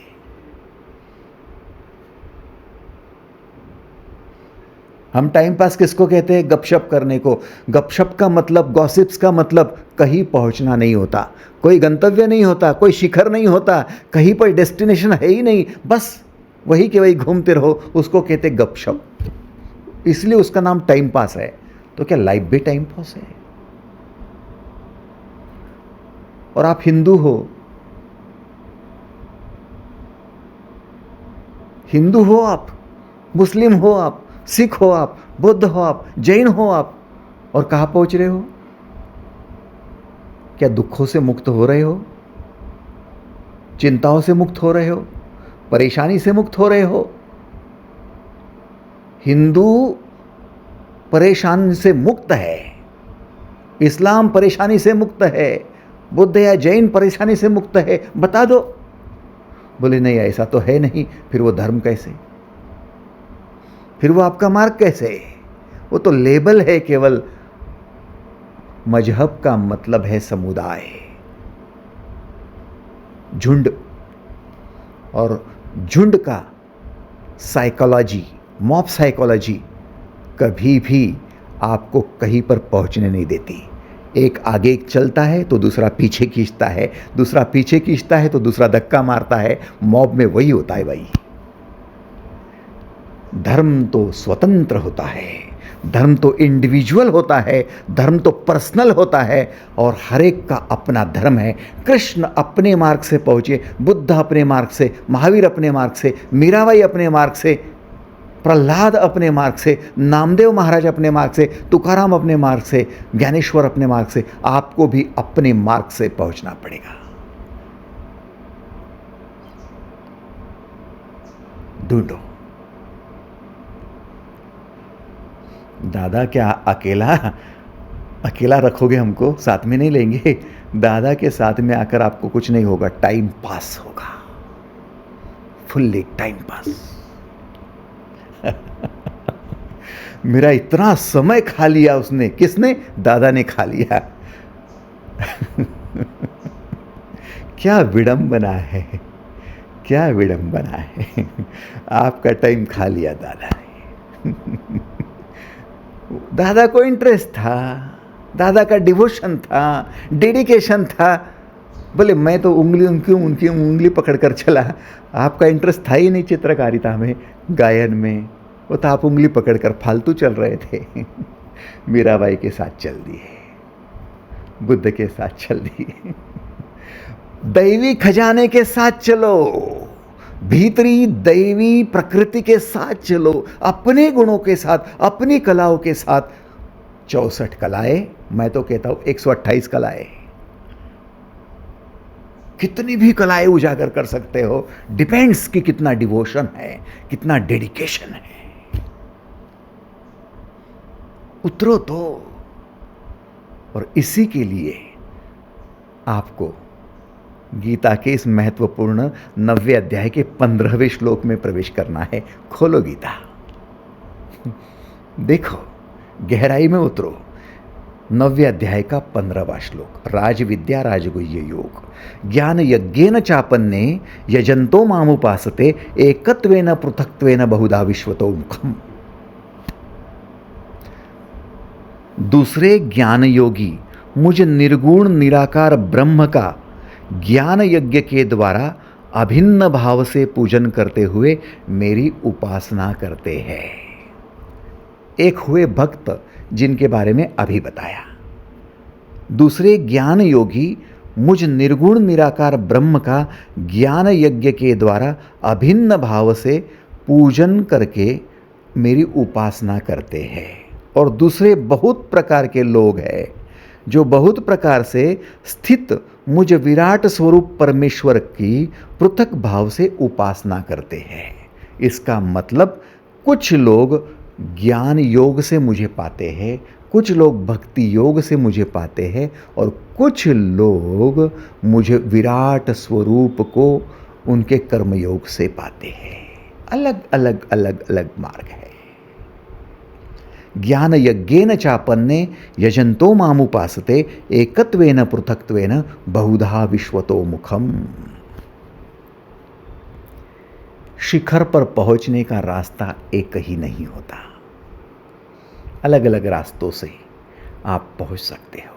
हम टाइम पास किसको कहते हैं? गपशप करने को। गपशप का मतलब, गॉसिप्स का मतलब कहीं पहुंचना नहीं होता, कोई गंतव्य नहीं होता, कोई शिखर नहीं होता, कहीं पर डेस्टिनेशन है ही नहीं, बस वही के वही घूमते रहो, उसको कहते गपशप। इसलिए उसका नाम टाइम पास है। तो क्या लाइफ भी टाइम पास है? और आप हिंदू हो, हिंदू हो आप, मुस्लिम हो आप, सिख हो आप, बुद्ध हो आप, जैन हो आप, और कहाँ पहुंच रहे हो? क्या दुखों से मुक्त हो रहे हो? चिंताओं से मुक्त हो रहे हो? परेशानी से मुक्त हो रहे हो? हिंदू परेशान से मुक्त है, इस्लाम परेशानी से मुक्त है, बुद्ध या जैन परेशानी से मुक्त है, बता दो। बोले नहीं, ऐसा तो है नहीं। फिर वो धर्म कैसे? फिर वो आपका मार्ग कैसे? वो तो लेबल है केवल। मजहब का मतलब है समुदाय, झुंड, और झुंड का साइकोलॉजी, मॉब साइकोलॉजी कभी भी आपको कहीं पर पहुंचने नहीं देती। एक आगे चलता है तो दूसरा पीछे खींचता है, दूसरा पीछे खींचता है तो दूसरा धक्का मारता है। मॉब में वही होता है भाई। धर्म तो स्वतंत्र होता है, धर्म तो इंडिविजुअल होता है, धर्म तो पर्सनल होता है और हर एक का अपना धर्म है। कृष्ण अपने मार्ग से पहुंचे, बुद्ध अपने मार्ग से, महावीर अपने मार्ग से, मीराबाई अपने मार्ग से, प्रहलाद अपने मार्ग से, नामदेव महाराज अपने मार्ग से, तुकाराम अपने मार्ग से, ज्ञानेश्वर अपने मार्ग से। आपको भी अपने मार्ग से पहुंचना पड़ेगा। ढूंढो। दादा क्या अकेला अकेला रखोगे हमको, साथ में नहीं लेंगे? दादा के साथ में आकर आपको कुछ नहीं होगा, टाइम पास होगा, फुल्ली टाइम पास। मेरा इतना समय खा लिया उसने। किसने? दादा ने खा लिया। क्या विडंबना है, क्या विडंबना है। आपका टाइम खा लिया दादा ने। दादा को इंटरेस्ट था, दादा का डिवोशन था, डेडिकेशन था। बोले मैं तो उनकी उंगली पकड़कर चला। आपका इंटरेस्ट था ही नहीं चित्रकारिता में, गायन में। वो तो आप उंगली पकड़कर फालतू चल रहे थे। मीराबाई के साथ चल दिए, बुद्ध के साथ चल दिए। दैवी खजाने के साथ चलो, भीतरी दैवी प्रकृति के साथ चलो, अपने गुणों के साथ, अपनी कलाओं के साथ। 64 कलाएं, मैं तो कहता हूं 128 कलाएं। कितनी भी कलाएं उजागर कर सकते हो, डिपेंड्स कि कितना डिवोशन है, कितना डेडिकेशन है। उतरो तो। और इसी के लिए आपको गीता के इस महत्वपूर्ण 9वें अध्याय के 15वें श्लोक में प्रवेश करना है। खोलो गीता, देखो, गहराई में उतरो। 9वें अध्याय का 15वां श्लोक। राजविद्या राजगुह्य योग ज्ञान यज्ञेन चापन्ने यजंतो मामुपासते एकत्वेन पृथक्त्वेन बहुधा विश्वतो मुखम। दूसरे ज्ञान योगी मुझ निर्गुण निराकार ब्रह्म का ज्ञान यज्ञ के द्वारा अभिन्न भाव से पूजन करते हुए मेरी उपासना करते हैं। एक हुए भक्त जिनके बारे में अभी बताया। दूसरे ज्ञान योगी मुझ निर्गुण निराकार ब्रह्म का ज्ञान यज्ञ के द्वारा अभिन्न भाव से पूजन करके मेरी उपासना करते हैं। और दूसरे बहुत प्रकार के लोग हैं जो बहुत प्रकार से स्थित मुझ विराट स्वरूप परमेश्वर की पृथक भाव से उपासना करते हैं। इसका मतलब कुछ लोग ज्ञान योग से मुझे पाते हैं, कुछ लोग भक्ति योग से मुझे पाते हैं और कुछ लोग मुझे विराट स्वरूप को उनके कर्मयोग से पाते हैं। अलग अलग अलग अलग मार्ग है। ज्ञान यज्ञेन चापन्ने यजंतो मामुपासते एकत्वेन पृथक्त्वेन बहुधा विश्वतो मुखम। शिखर पर पहुंचने का रास्ता एक ही नहीं होता, अलग अलग रास्तों से आप पहुंच सकते हो।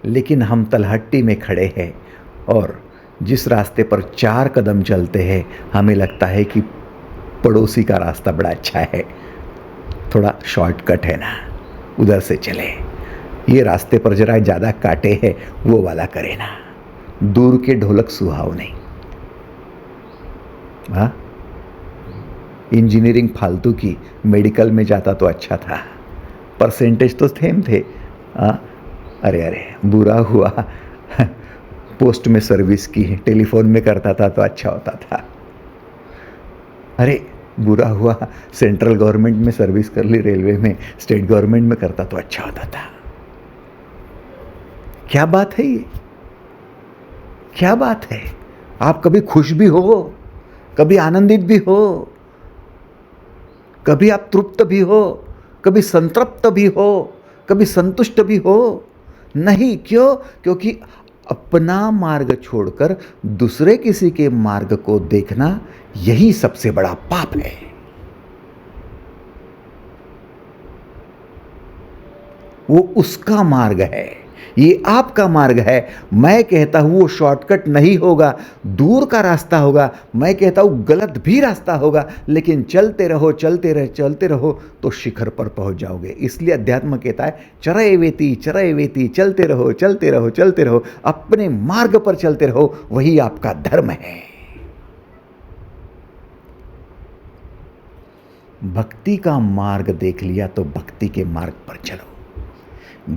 लेकिन हम तलहट्टी में खड़े हैं और जिस रास्ते पर 4 कदम चलते हैं हमें लगता है कि पड़ोसी का रास्ता बड़ा अच्छा है, थोड़ा शॉर्टकट है ना, उधर से चले। ये रास्ते पर जरा ज़्यादा काटे हैं, वो वाला करे ना। दूर के ढोलक सुहाव नहीं। हाँ, इंजीनियरिंग फालतू की, मेडिकल में जाता तो अच्छा था, परसेंटेज तो सेम थे। हाँ, अरे अरे बुरा हुआ पोस्ट में सर्विस की, टेलीफोन में करता था तो अच्छा होता था। अरे बुरा हुआ सेंट्रल गवर्नमेंट में सर्विस कर ली, रेलवे में, स्टेट गवर्नमेंट में करता तो अच्छा होता था। क्या बात है ये, क्या बात है? आप कभी खुश भी हो, कभी आनंदित भी हो, कभी आप तृप्त भी हो, कभी संतृप्त भी हो, कभी संतुष्ट भी हो? नहीं। क्यों? क्योंकि अपना मार्ग छोड़कर दूसरे किसी के मार्ग को देखना, यही सबसे बड़ा पाप है। वो उसका मार्ग है, ये आपका मार्ग है। मैं कहता हूं वो शॉर्टकट नहीं होगा, दूर का रास्ता होगा। मैं कहता हूं गलत भी रास्ता होगा, लेकिन चलते रहो, चलते रहो तो शिखर पर पहुंच जाओगे। इसलिए अध्यात्म कहता है चरैवेति चरैवेति, चलते रहो, चलते रहो, चलते रहो, अपने मार्ग पर चलते रहो, वही आपका धर्म है। भक्ति का मार्ग देख लिया तो भक्ति के मार्ग पर चलो।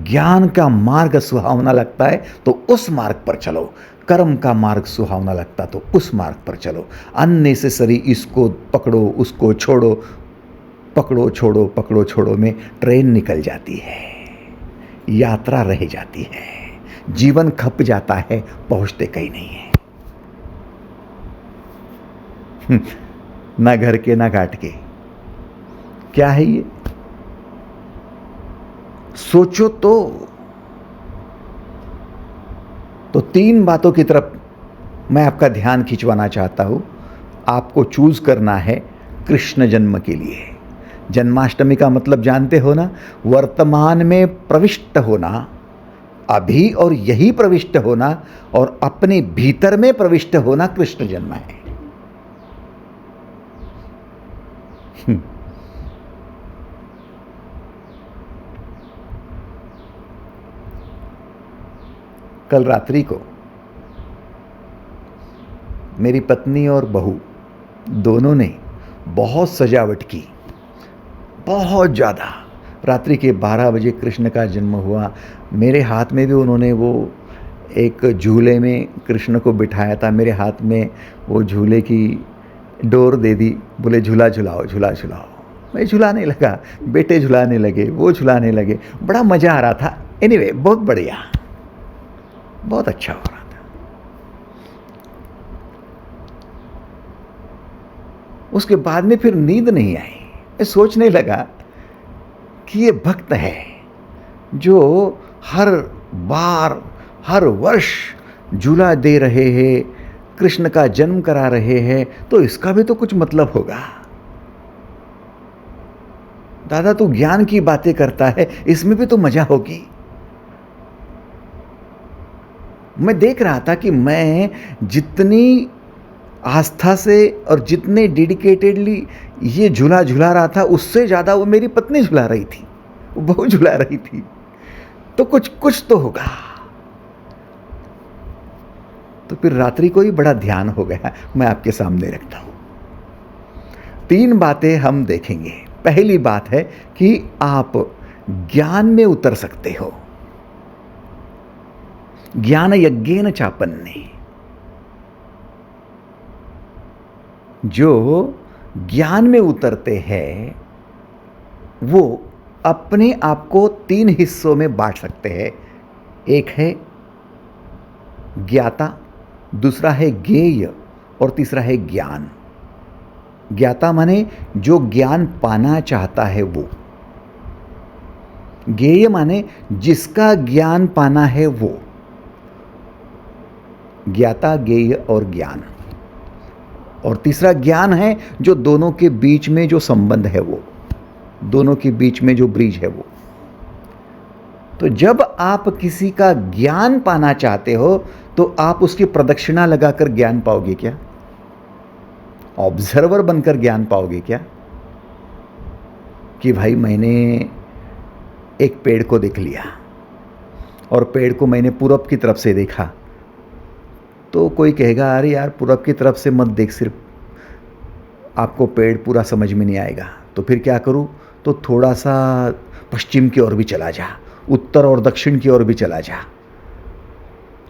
ज्ञान का मार्ग सुहावना लगता है तो उस मार्ग पर चलो। कर्म का मार्ग सुहावना लगता तो उस मार्ग पर चलो। अननेसेसरी इसको पकड़ो उसको छोड़ो, पकड़ो छोड़ो पकड़ो छोड़ो में ट्रेन निकल जाती है, यात्रा रह जाती है, जीवन खप जाता है, पहुंचते कहीं नहीं है। ना घर के ना घाट के, क्या है ये? सोचो तो तीन बातों की तरफ मैं आपका ध्यान खिंचवाना चाहता हूं। आपको चूज करना है कृष्ण जन्म के लिए। जन्माष्टमी का मतलब जानते हो ना? वर्तमान में प्रविष्ट होना, अभी और यही प्रविष्ट होना, और अपने भीतर में प्रविष्ट होना कृष्ण जन्म है। कल रात्रि को मेरी पत्नी और बहू दोनों ने बहुत सजावट की, बहुत ज़्यादा। रात्रि के 12 बजे कृष्ण का जन्म हुआ। मेरे हाथ में भी उन्होंने वो एक झूले में कृष्ण को बिठाया था, मेरे हाथ में वो झूले की डोर दे दी, बोले झूला झुलाओ झूला झुलाओ। मैं झुलाने लगा, बेटे झुलाने लगे, वो झुलाने लगे, बड़ा मज़ा आ रहा था। एनीवे, बहुत बढ़िया, बहुत अच्छा हो रहा था। उसके बाद में फिर नींद नहीं आई। मैं सोचने लगा कि ये भक्त है जो हर बार हर वर्ष झूला दे रहे हैं, कृष्ण का जन्म करा रहे हैं, तो इसका भी तो कुछ मतलब होगा। दादा तू ज्ञान की बातें करता है, इसमें भी तो मजा होगी। मैं देख रहा था कि मैं जितनी आस्था से और जितने डेडिकेटेडली ये झूला झुला रहा था, उससे ज़्यादा वो मेरी पत्नी झुला रही थी, वो बहू झुला रही थी। तो कुछ तो होगा। तो फिर रात्रि को ही बड़ा ध्यान हो गया। मैं आपके सामने रखता हूं। 3 बातें हम देखेंगे। पहली बात है कि आप ज्ञान में उतर सकते हो। ज्ञान यज्ञेन चापन्ने, जो ज्ञान में उतरते हैं वो अपने आप को 3 हिस्सों में बांट सकते हैं। एक है ज्ञाता, दूसरा है ज्ञेय और तीसरा है ज्ञान। ज्ञाता माने जो ज्ञान पाना चाहता है वो। ज्ञेय माने जिसका ज्ञान पाना है वो। ज्ञाता, ज्ञेय और ज्ञान। और तीसरा ज्ञान है जो दोनों के बीच में जो संबंध है वो, दोनों के बीच में जो ब्रिज है वो। तो जब आप किसी का ज्ञान पाना चाहते हो तो आप उसकी प्रदक्षिणा लगाकर ज्ञान पाओगे क्या? ऑब्जर्वर बनकर ज्ञान पाओगे क्या? कि भाई मैंने एक पेड़ को देख लिया और पेड़ को मैंने पूरब की तरफ से देखा, तो कोई कहेगा अरे यार पूरब की तरफ से मत देख, सिर्फ आपको पेड़ पूरा समझ में नहीं आएगा। तो फिर क्या करूं? तो थोड़ा सा पश्चिम की ओर भी चला जा, उत्तर और दक्षिण की ओर भी चला जा।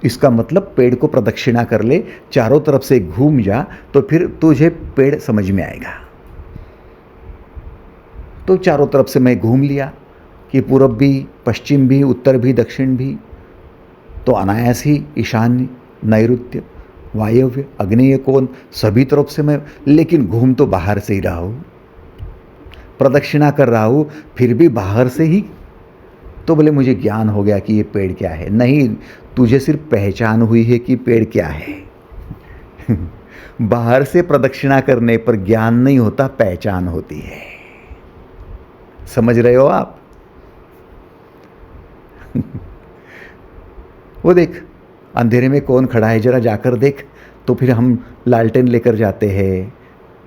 इसका मतलब पेड़ को प्रदक्षिणा कर ले, चारों तरफ से घूम जा, तो फिर तुझे पेड़ समझ में आएगा। तो चारों तरफ से मैं घूम लिया कि पूरब भी, पश्चिम भी, उत्तर भी, दक्षिण भी, तो अनायास ही ईशान्य, नैऋत्य, वायव्य, अग्नेय कोण, सभी तरफ से मैं, लेकिन घूम तो बाहर से ही रहा हूँ, प्रदक्षिणा कर रहा हूँ, फिर भी बाहर से ही। तो बोले मुझे ज्ञान हो गया कि ये पेड़ क्या है। नहीं, तुझे सिर्फ पहचान हुई है कि पेड़ क्या है। बाहर से प्रदक्षिणा करने पर ज्ञान नहीं होता, पहचान होती है। समझ रहे हो आप? वो देख, अंधेरे में कौन खड़ा है, जरा जाकर देख। तो फिर हम लालटेन लेकर जाते हैं,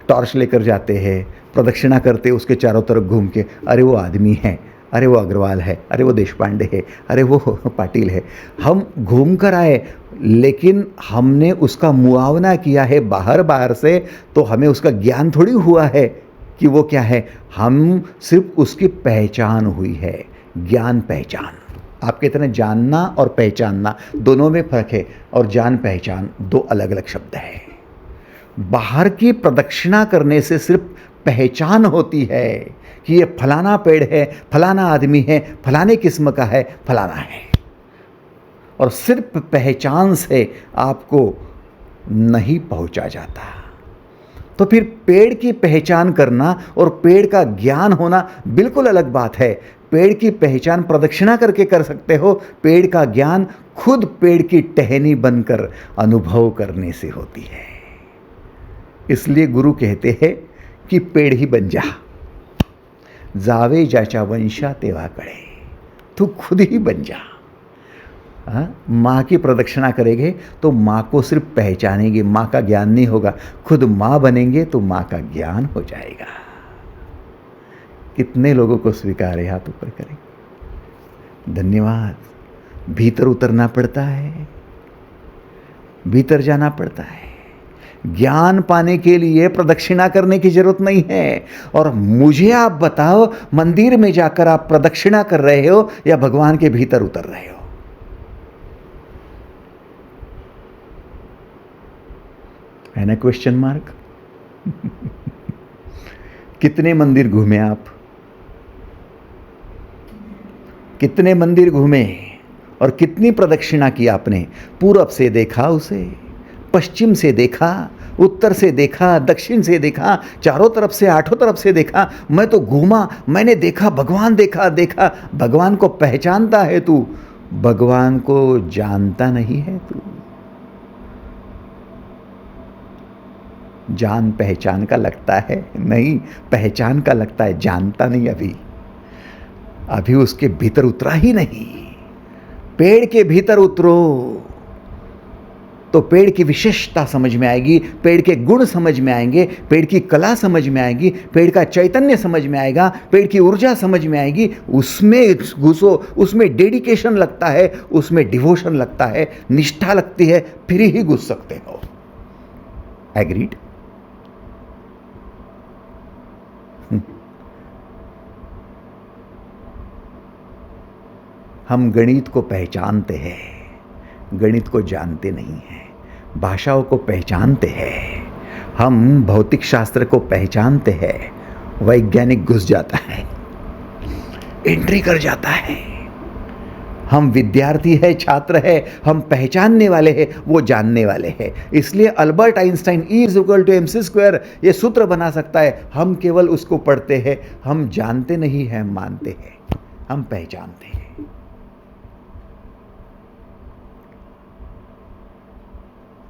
टॉर्च लेकर जाते हैं, प्रदक्षिणा करते, उसके चारों तरफ घूम के, अरे वो आदमी है, अरे वो अग्रवाल है, अरे वो देशपांडे है, अरे वो पाटिल है। हम घूम कर आए, लेकिन हमने उसका मुआवना किया है बाहर से, तो हमें उसका ज्ञान थोड़ी हुआ है कि वो क्या है। हम सिर्फ उसकी पहचान हुई है। ज्ञान पहचान, आपके तरह जानना और पहचानना दोनों में फर्क है, और जान पहचान दो अलग अलग शब्द है। बाहर की प्रदक्षिणा करने से सिर्फ पहचान होती है कि ये फलाना पेड़ है, फलाना आदमी है, फलाने किस्म का है, फलाना है, और सिर्फ पहचान से आपको नहीं पहुंचा जाता। तो फिर पेड़ की पहचान करना और पेड़ का ज्ञान होना बिल्कुल अलग बात है। पेड़ की पहचान प्रदक्षिणा करके कर सकते हो, पेड़ का ज्ञान खुद पेड़ की टहनी बनकर अनुभव करने से होती है। इसलिए गुरु कहते हैं कि पेड़ ही बन जा, जावे जाचा वंशा तेवा कड़े, तू खुद ही बन जा। माँ की प्रदक्षिणा करेंगे तो माँ को सिर्फ पहचानेंगे, माँ का ज्ञान नहीं होगा। खुद माँ बनेंगे तो माँ का ज्ञान हो जाएगा। कितने लोगों को स्वीकार है? हाथ ऊपर करें। धन्यवाद। भीतर उतरना पड़ता है, भीतर जाना पड़ता है। ज्ञान पाने के लिए प्रदक्षिणा करने की जरूरत नहीं है। और मुझे आप बताओ, मंदिर में जाकर आप प्रदक्षिणा कर रहे हो या भगवान के भीतर उतर रहे हो? है ना क्वेश्चन मार्क? कितने मंदिर घूमे आप? कितने मंदिर घूमे और कितनी प्रदक्षिणा की आपने? पूरब से देखा उसे, पश्चिम से देखा, उत्तर से देखा, दक्षिण से देखा, चारों तरफ से, आठों तरफ से देखा। मैं तो घूमा, मैंने देखा, भगवान देखा। भगवान को पहचानता है तू, भगवान को जानता नहीं है तू। जान पहचान का लगता है, नहीं पहचान का लगता है, जानता नहीं। अभी उसके भीतर उतरा ही नहीं। पेड़ के भीतर उतरो तो पेड़ की विशेषता समझ में आएगी, पेड़ के गुण समझ में आएंगे, पेड़ की कला समझ में आएगी, पेड़ का चैतन्य समझ में आएगा, पेड़ की ऊर्जा समझ में आएगी। उसमें घुसो, उसमें डेडिकेशन लगता है, उसमें डिवोशन लगता है, निष्ठा लगती है, फिर ही घुस सकते हो। एग्रीड? हम गणित को पहचानते हैं, गणित को जानते नहीं हैं। भाषाओं को पहचानते हैं, हम भौतिक शास्त्र को पहचानते हैं। वैज्ञानिक घुस जाता है, एंट्री कर जाता है। हम विद्यार्थी है, छात्र है, हम पहचानने वाले हैं, वो जानने वाले हैं। इसलिए अल्बर्ट आइंस्टाइन E=mc², ये सूत्र बना सकता है। हम केवल उसको पढ़ते हैं, हम जानते नहीं हैं, हम मानते हैं, हम पहचानते हैं।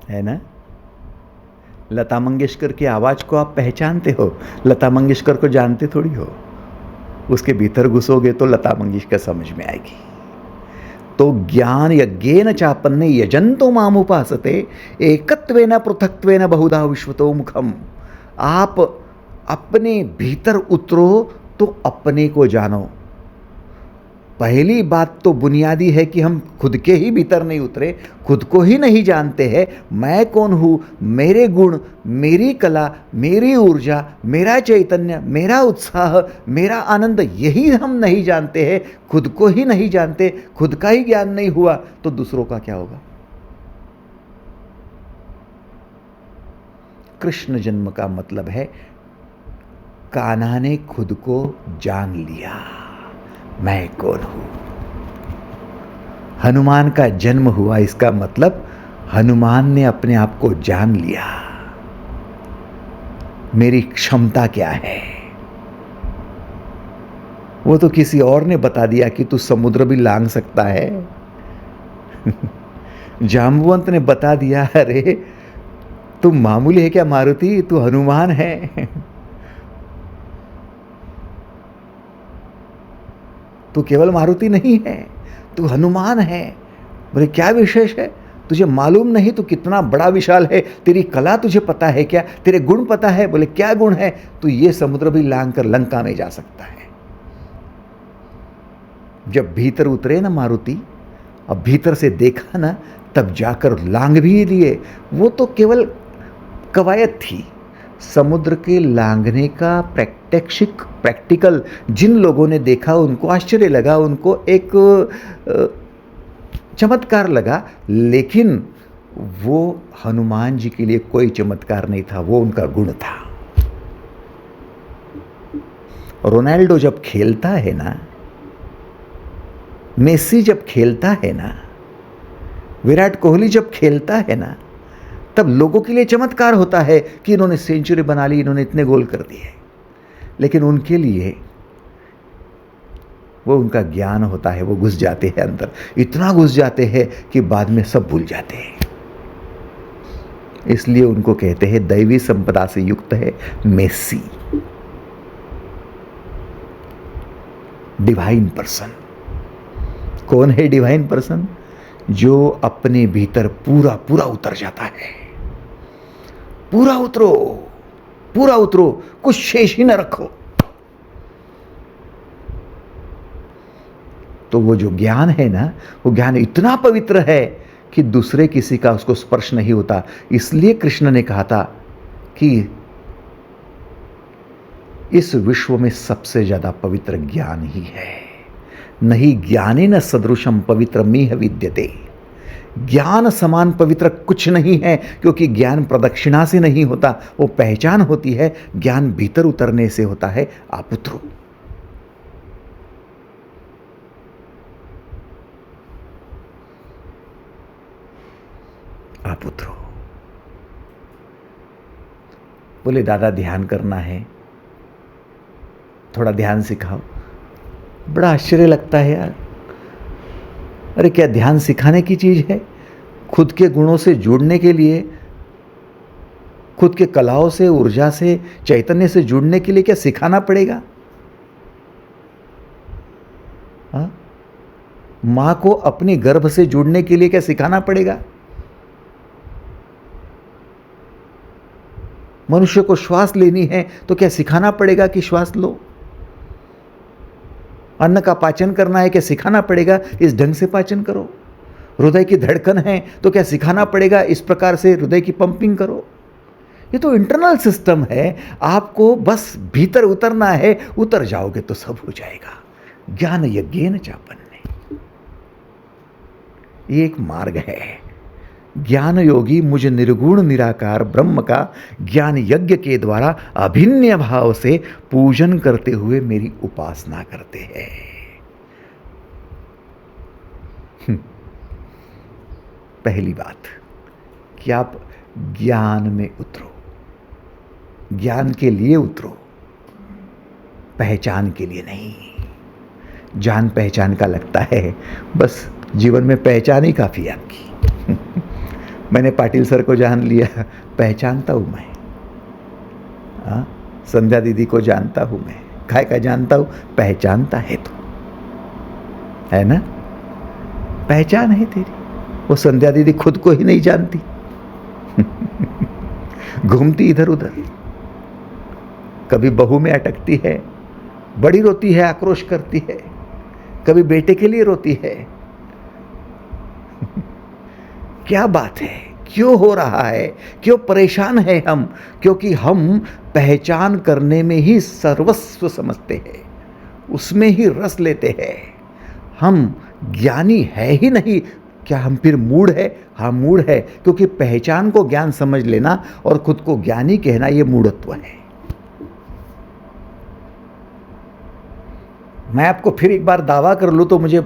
है ना? लता मंगेशकर की आवाज को आप पहचानते हो, लता मंगेशकर को जानते थोड़ी हो। उसके भीतर घुसोगे तो लता मंगेशकर समझ में आएगी। तो ज्ञान यज्ञेन चापन्ने यजन्तो मामुपासते एकत्वेन पृथक्त्वेन बहुधा विश्वतो मुखम। आप अपने भीतर उतरो तो अपने को जानो। पहली बात तो बुनियादी है कि हम खुद के ही भीतर नहीं उतरे, खुद को ही नहीं जानते हैं। मैं कौन हूँ, मेरे गुण, मेरी कला, मेरी ऊर्जा, मेरा चैतन्य, मेरा उत्साह, मेरा आनंद, यही हम नहीं जानते हैं। खुद को ही नहीं जानते, खुद का ही ज्ञान नहीं हुआ तो दूसरों का क्या होगा? कृष्ण जन्म का मतलब है कान्हा ने खुद को जान लिया, मैं कौन हूं। हनुमान का जन्म हुआ, इसका मतलब हनुमान ने अपने आप को जान लिया। मेरी क्षमता क्या है, वो तो किसी और ने बता दिया कि तू समुद्र भी लांघ सकता है। जाम्बुवंत ने बता दिया, अरे तू मामूली है क्या मारुति, तू हनुमान है। तू केवल मारुति नहीं है, तू हनुमान है। बोले क्या विशेष है, तुझे मालूम नहीं तू कितना बड़ा विशाल है, तेरी कला तुझे पता है क्या, तेरे गुण पता है। बोले क्या गुण है, तू ये समुद्र भी लांघ कर लंका में जा सकता है। जब भीतर उतरे ना मारुति, अब भीतर से देखा ना, तब जाकर लांघ भी लिए। वो तो केवल कवायद थी, समुद्र के लांघने का प्रैक्टिकल जिन लोगों ने देखा उनको आश्चर्य लगा, उनको एक चमत्कार लगा। लेकिन वो हनुमान जी के लिए कोई चमत्कार नहीं था, वो उनका गुण था। रोनाल्डो जब खेलता है ना, मेसी जब खेलता है ना, विराट कोहली जब खेलता है ना, तब लोगों के लिए चमत्कार होता है कि इन्होंने सेंचुरी बना ली, इन्होंने इतने गोल कर दिए। लेकिन उनके लिए वो उनका ज्ञान होता है, वो घुस जाते हैं अंदर, इतना घुस जाते हैं कि बाद में सब भूल जाते हैं। इसलिए उनको कहते हैं दैवी संपदा से युक्त है मेसी, डिवाइन पर्सन। कौन है डिवाइन पर्सन? जो अपने भीतर पूरा पूरा उतर जाता है। पूरा उतरो, पूरा उतरो, कुछ शेष ही न रखो। तो वो जो ज्ञान है ना, वो ज्ञान इतना पवित्र है कि दूसरे किसी का उसको स्पर्श नहीं होता। इसलिए कृष्ण ने कहा था कि इस विश्व में सबसे ज्यादा पवित्र ज्ञान ही है। नहीं ज्ञानेन सदृशम पवित्रमिह विद्यते। ज्ञान समान पवित्र कुछ नहीं है, क्योंकि ज्ञान प्रदक्षिणा से नहीं होता, वो पहचान होती है। ज्ञान भीतर उतरने से होता है। आप उतरो, आप उतरो। बोले दादा ध्यान करना है, थोड़ा ध्यान सिखाओ। बड़ा आश्चर्य लगता है यार, अरे क्या ध्यान सिखाने की चीज है? खुद के गुणों से जुड़ने के लिए, खुद के कलाओं से, ऊर्जा से, चैतन्य से जुड़ने के लिए क्या सिखाना पड़ेगा? हाँ? मां को अपने गर्भ से जुड़ने के लिए क्या सिखाना पड़ेगा? मनुष्य को श्वास लेनी है तो क्या सिखाना पड़ेगा कि श्वास लो? अन्न का पाचन करना है, क्या सिखाना पड़ेगा इस ढंग से पाचन करो? हृदय की धड़कन है तो क्या सिखाना पड़ेगा इस प्रकार से हृदय की पंपिंग करो? ये तो इंटरनल सिस्टम है, आपको बस भीतर उतरना है। उतर जाओगे तो सब हो जाएगा। ज्ञान यज्ञेन चापन्ने, ये एक मार्ग है। ज्ञान योगी मुझ निर्गुण निराकार ब्रह्म का ज्ञान यज्ञ के द्वारा अभिन्न भाव से पूजन करते हुए मेरी उपासना करते हैं। पहली बात कि आप ज्ञान में उतरो, ज्ञान के लिए उतरो, पहचान के लिए नहीं। जान पहचान का लगता है, बस जीवन में पहचान ही काफी है आपकी। मैंने पाटिल सर को जान लिया, पहचानता हूं मैं। संध्या दीदी को जानता हूं मैं, काय का जानता हूं, पहचानता है तो, है ना? पहचान है तेरी। वो संध्या दीदी खुद को ही नहीं जानती। घूमती इधर उधर, कभी बहू में अटकती है, बड़ी रोती है, आक्रोश करती है, कभी बेटे के लिए रोती है। क्या बात है? क्यों हो रहा है? क्यों परेशान है हम? क्योंकि हम पहचान करने में ही सर्वस्व समझते हैं, उसमें ही रस लेते हैं। हम ज्ञानी है ही नहीं। क्या हम फिर मूढ़ है? हाँ मूढ़ है, क्योंकि पहचान को ज्ञान समझ लेना और खुद को ज्ञानी कहना यह मूढ़त्व है। मैं आपको फिर एक बार दावा कर लूं तो मुझे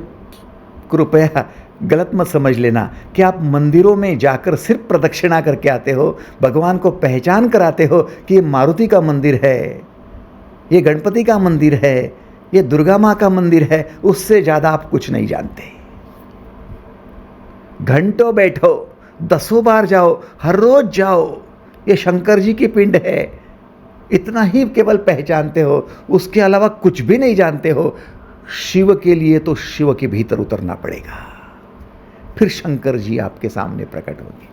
कृपया गलत मत समझ लेना कि आप मंदिरों में जाकर सिर्फ प्रदक्षिणा करके आते हो, भगवान को पहचान कराते हो कि ये मारुति का मंदिर है, ये गणपति का मंदिर है, ये दुर्गा माँ का मंदिर है, उससे ज़्यादा आप कुछ नहीं जानते। घंटों बैठो, 10 बार जाओ, हर रोज जाओ, ये शंकर जी की पिंड है, इतना ही केवल पहचानते हो, उसके अलावा कुछ भी नहीं जानते हो। शिव के लिए तो शिव के भीतर उतरना पड़ेगा, फिर शंकर जी आपके सामने प्रकट होंगे।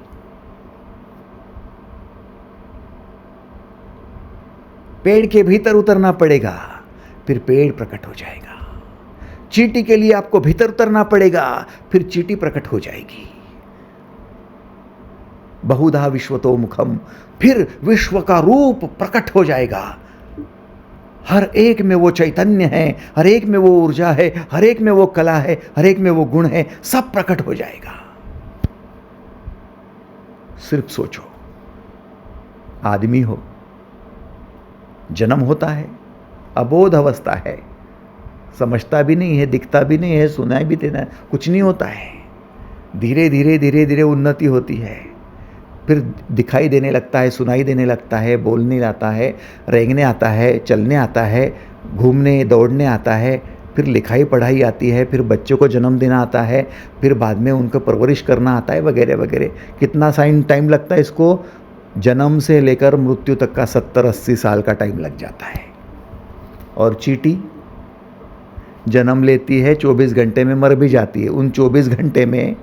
पेड़ के भीतर उतरना पड़ेगा, फिर पेड़ प्रकट हो जाएगा। चींटी के लिए आपको भीतर उतरना पड़ेगा, फिर चींटी प्रकट हो जाएगी। बहुधा विश्वतो मुखम, फिर विश्व का रूप प्रकट हो जाएगा। हर एक में वो चैतन्य है, हर एक में वो ऊर्जा है, हर एक में वो कला है, हर एक में वो गुण है, सब प्रकट हो जाएगा। सिर्फ सोचो, आदमी हो, जन्म होता है, अबोध अवस्था है, समझता भी नहीं है, दिखता भी नहीं है, सुनाई भी देना है, कुछ नहीं होता है। धीरे धीरे धीरे धीरे उन्नति होती है, फिर दिखाई देने लगता है, सुनाई देने लगता है, बोलने आता है, रेंगने आता है, चलने आता है, घूमने दौड़ने आता है, फिर लिखाई पढ़ाई आती है, फिर बच्चों को जन्म देना आता है, फिर बाद में उनको परवरिश करना आता है, वगैरह वगैरह। कितना टाइम लगता है इसको? जन्म से लेकर मृत्यु तक का 70-80 साल का टाइम लग जाता है। और चींटी जन्म लेती है, 24 घंटे में मर भी जाती है। उन 24 घंटे में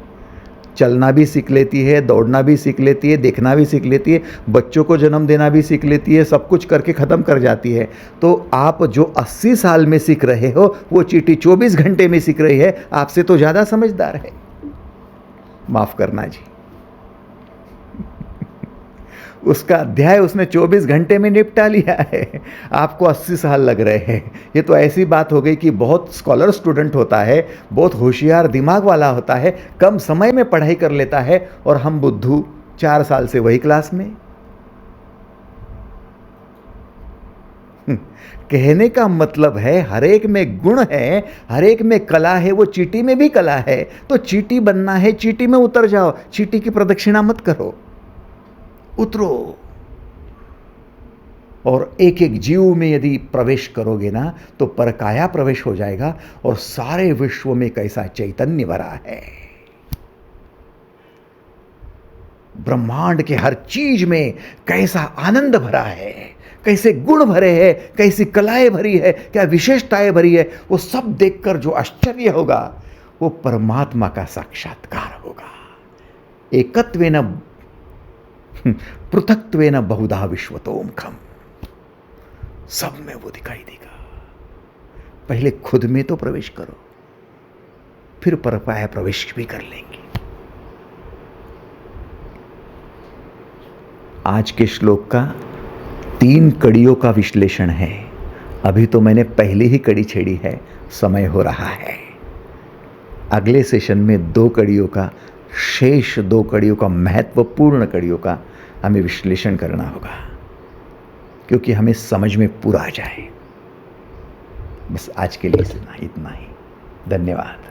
चलना भी सीख लेती है, दौड़ना भी सीख लेती है, देखना भी सीख लेती है, बच्चों को जन्म देना भी सीख लेती है, सब कुछ करके ख़त्म कर जाती है। तो आप जो 80 साल में सीख रहे हो, वो चींटी 24 घंटे में सीख रही है, आपसे तो ज़्यादा समझदार है। माफ़ करना जी, उसका अध्याय उसने 24 घंटे में निपटा लिया है, आपको 80 साल लग रहे हैं। ये तो ऐसी बात हो गई कि बहुत स्कॉलर स्टूडेंट होता है, बहुत होशियार दिमाग वाला होता है, कम समय में पढ़ाई कर लेता है, और हम बुद्धू 4 साल से वही क्लास में। कहने का मतलब है, हर एक में गुण है, हर एक में कला है, वो चींटी में भी कला है। तो चींटी बनना है, चींटी में उतर जाओ, चींटी की प्रदक्षिणा मत करो, उतरो। और एक एक जीव में यदि प्रवेश करोगे ना, तो परकाया प्रवेश हो जाएगा, और सारे विश्व में कैसा चैतन्य भरा है, ब्रह्मांड के हर चीज में कैसा आनंद भरा है, कैसे गुण भरे हैं, कैसी कलाएं भरी है, क्या विशेषताएं भरी है, वो सब देखकर जो आश्चर्य होगा, वो परमात्मा का साक्षात्कार होगा। एकत्वेन पृथक्त्वेन बहुधा विश्वतो मुखम, सब में वो दिखाई देगा। पहले खुद में तो प्रवेश करो, फिर परकाया प्रवेश भी कर लेंगे। आज के श्लोक का 3 कड़ियों का विश्लेषण है। अभी तो मैंने पहली ही कड़ी छेड़ी है, समय हो रहा है। अगले सेशन में 2 कड़ियों का, शेष 2 कड़ियों का, महत्वपूर्ण कड़ियों का हमें विश्लेषण करना होगा, क्योंकि हमें समझ में पूरा आ जाए। बस आज के लिए इतना ही। धन्यवाद।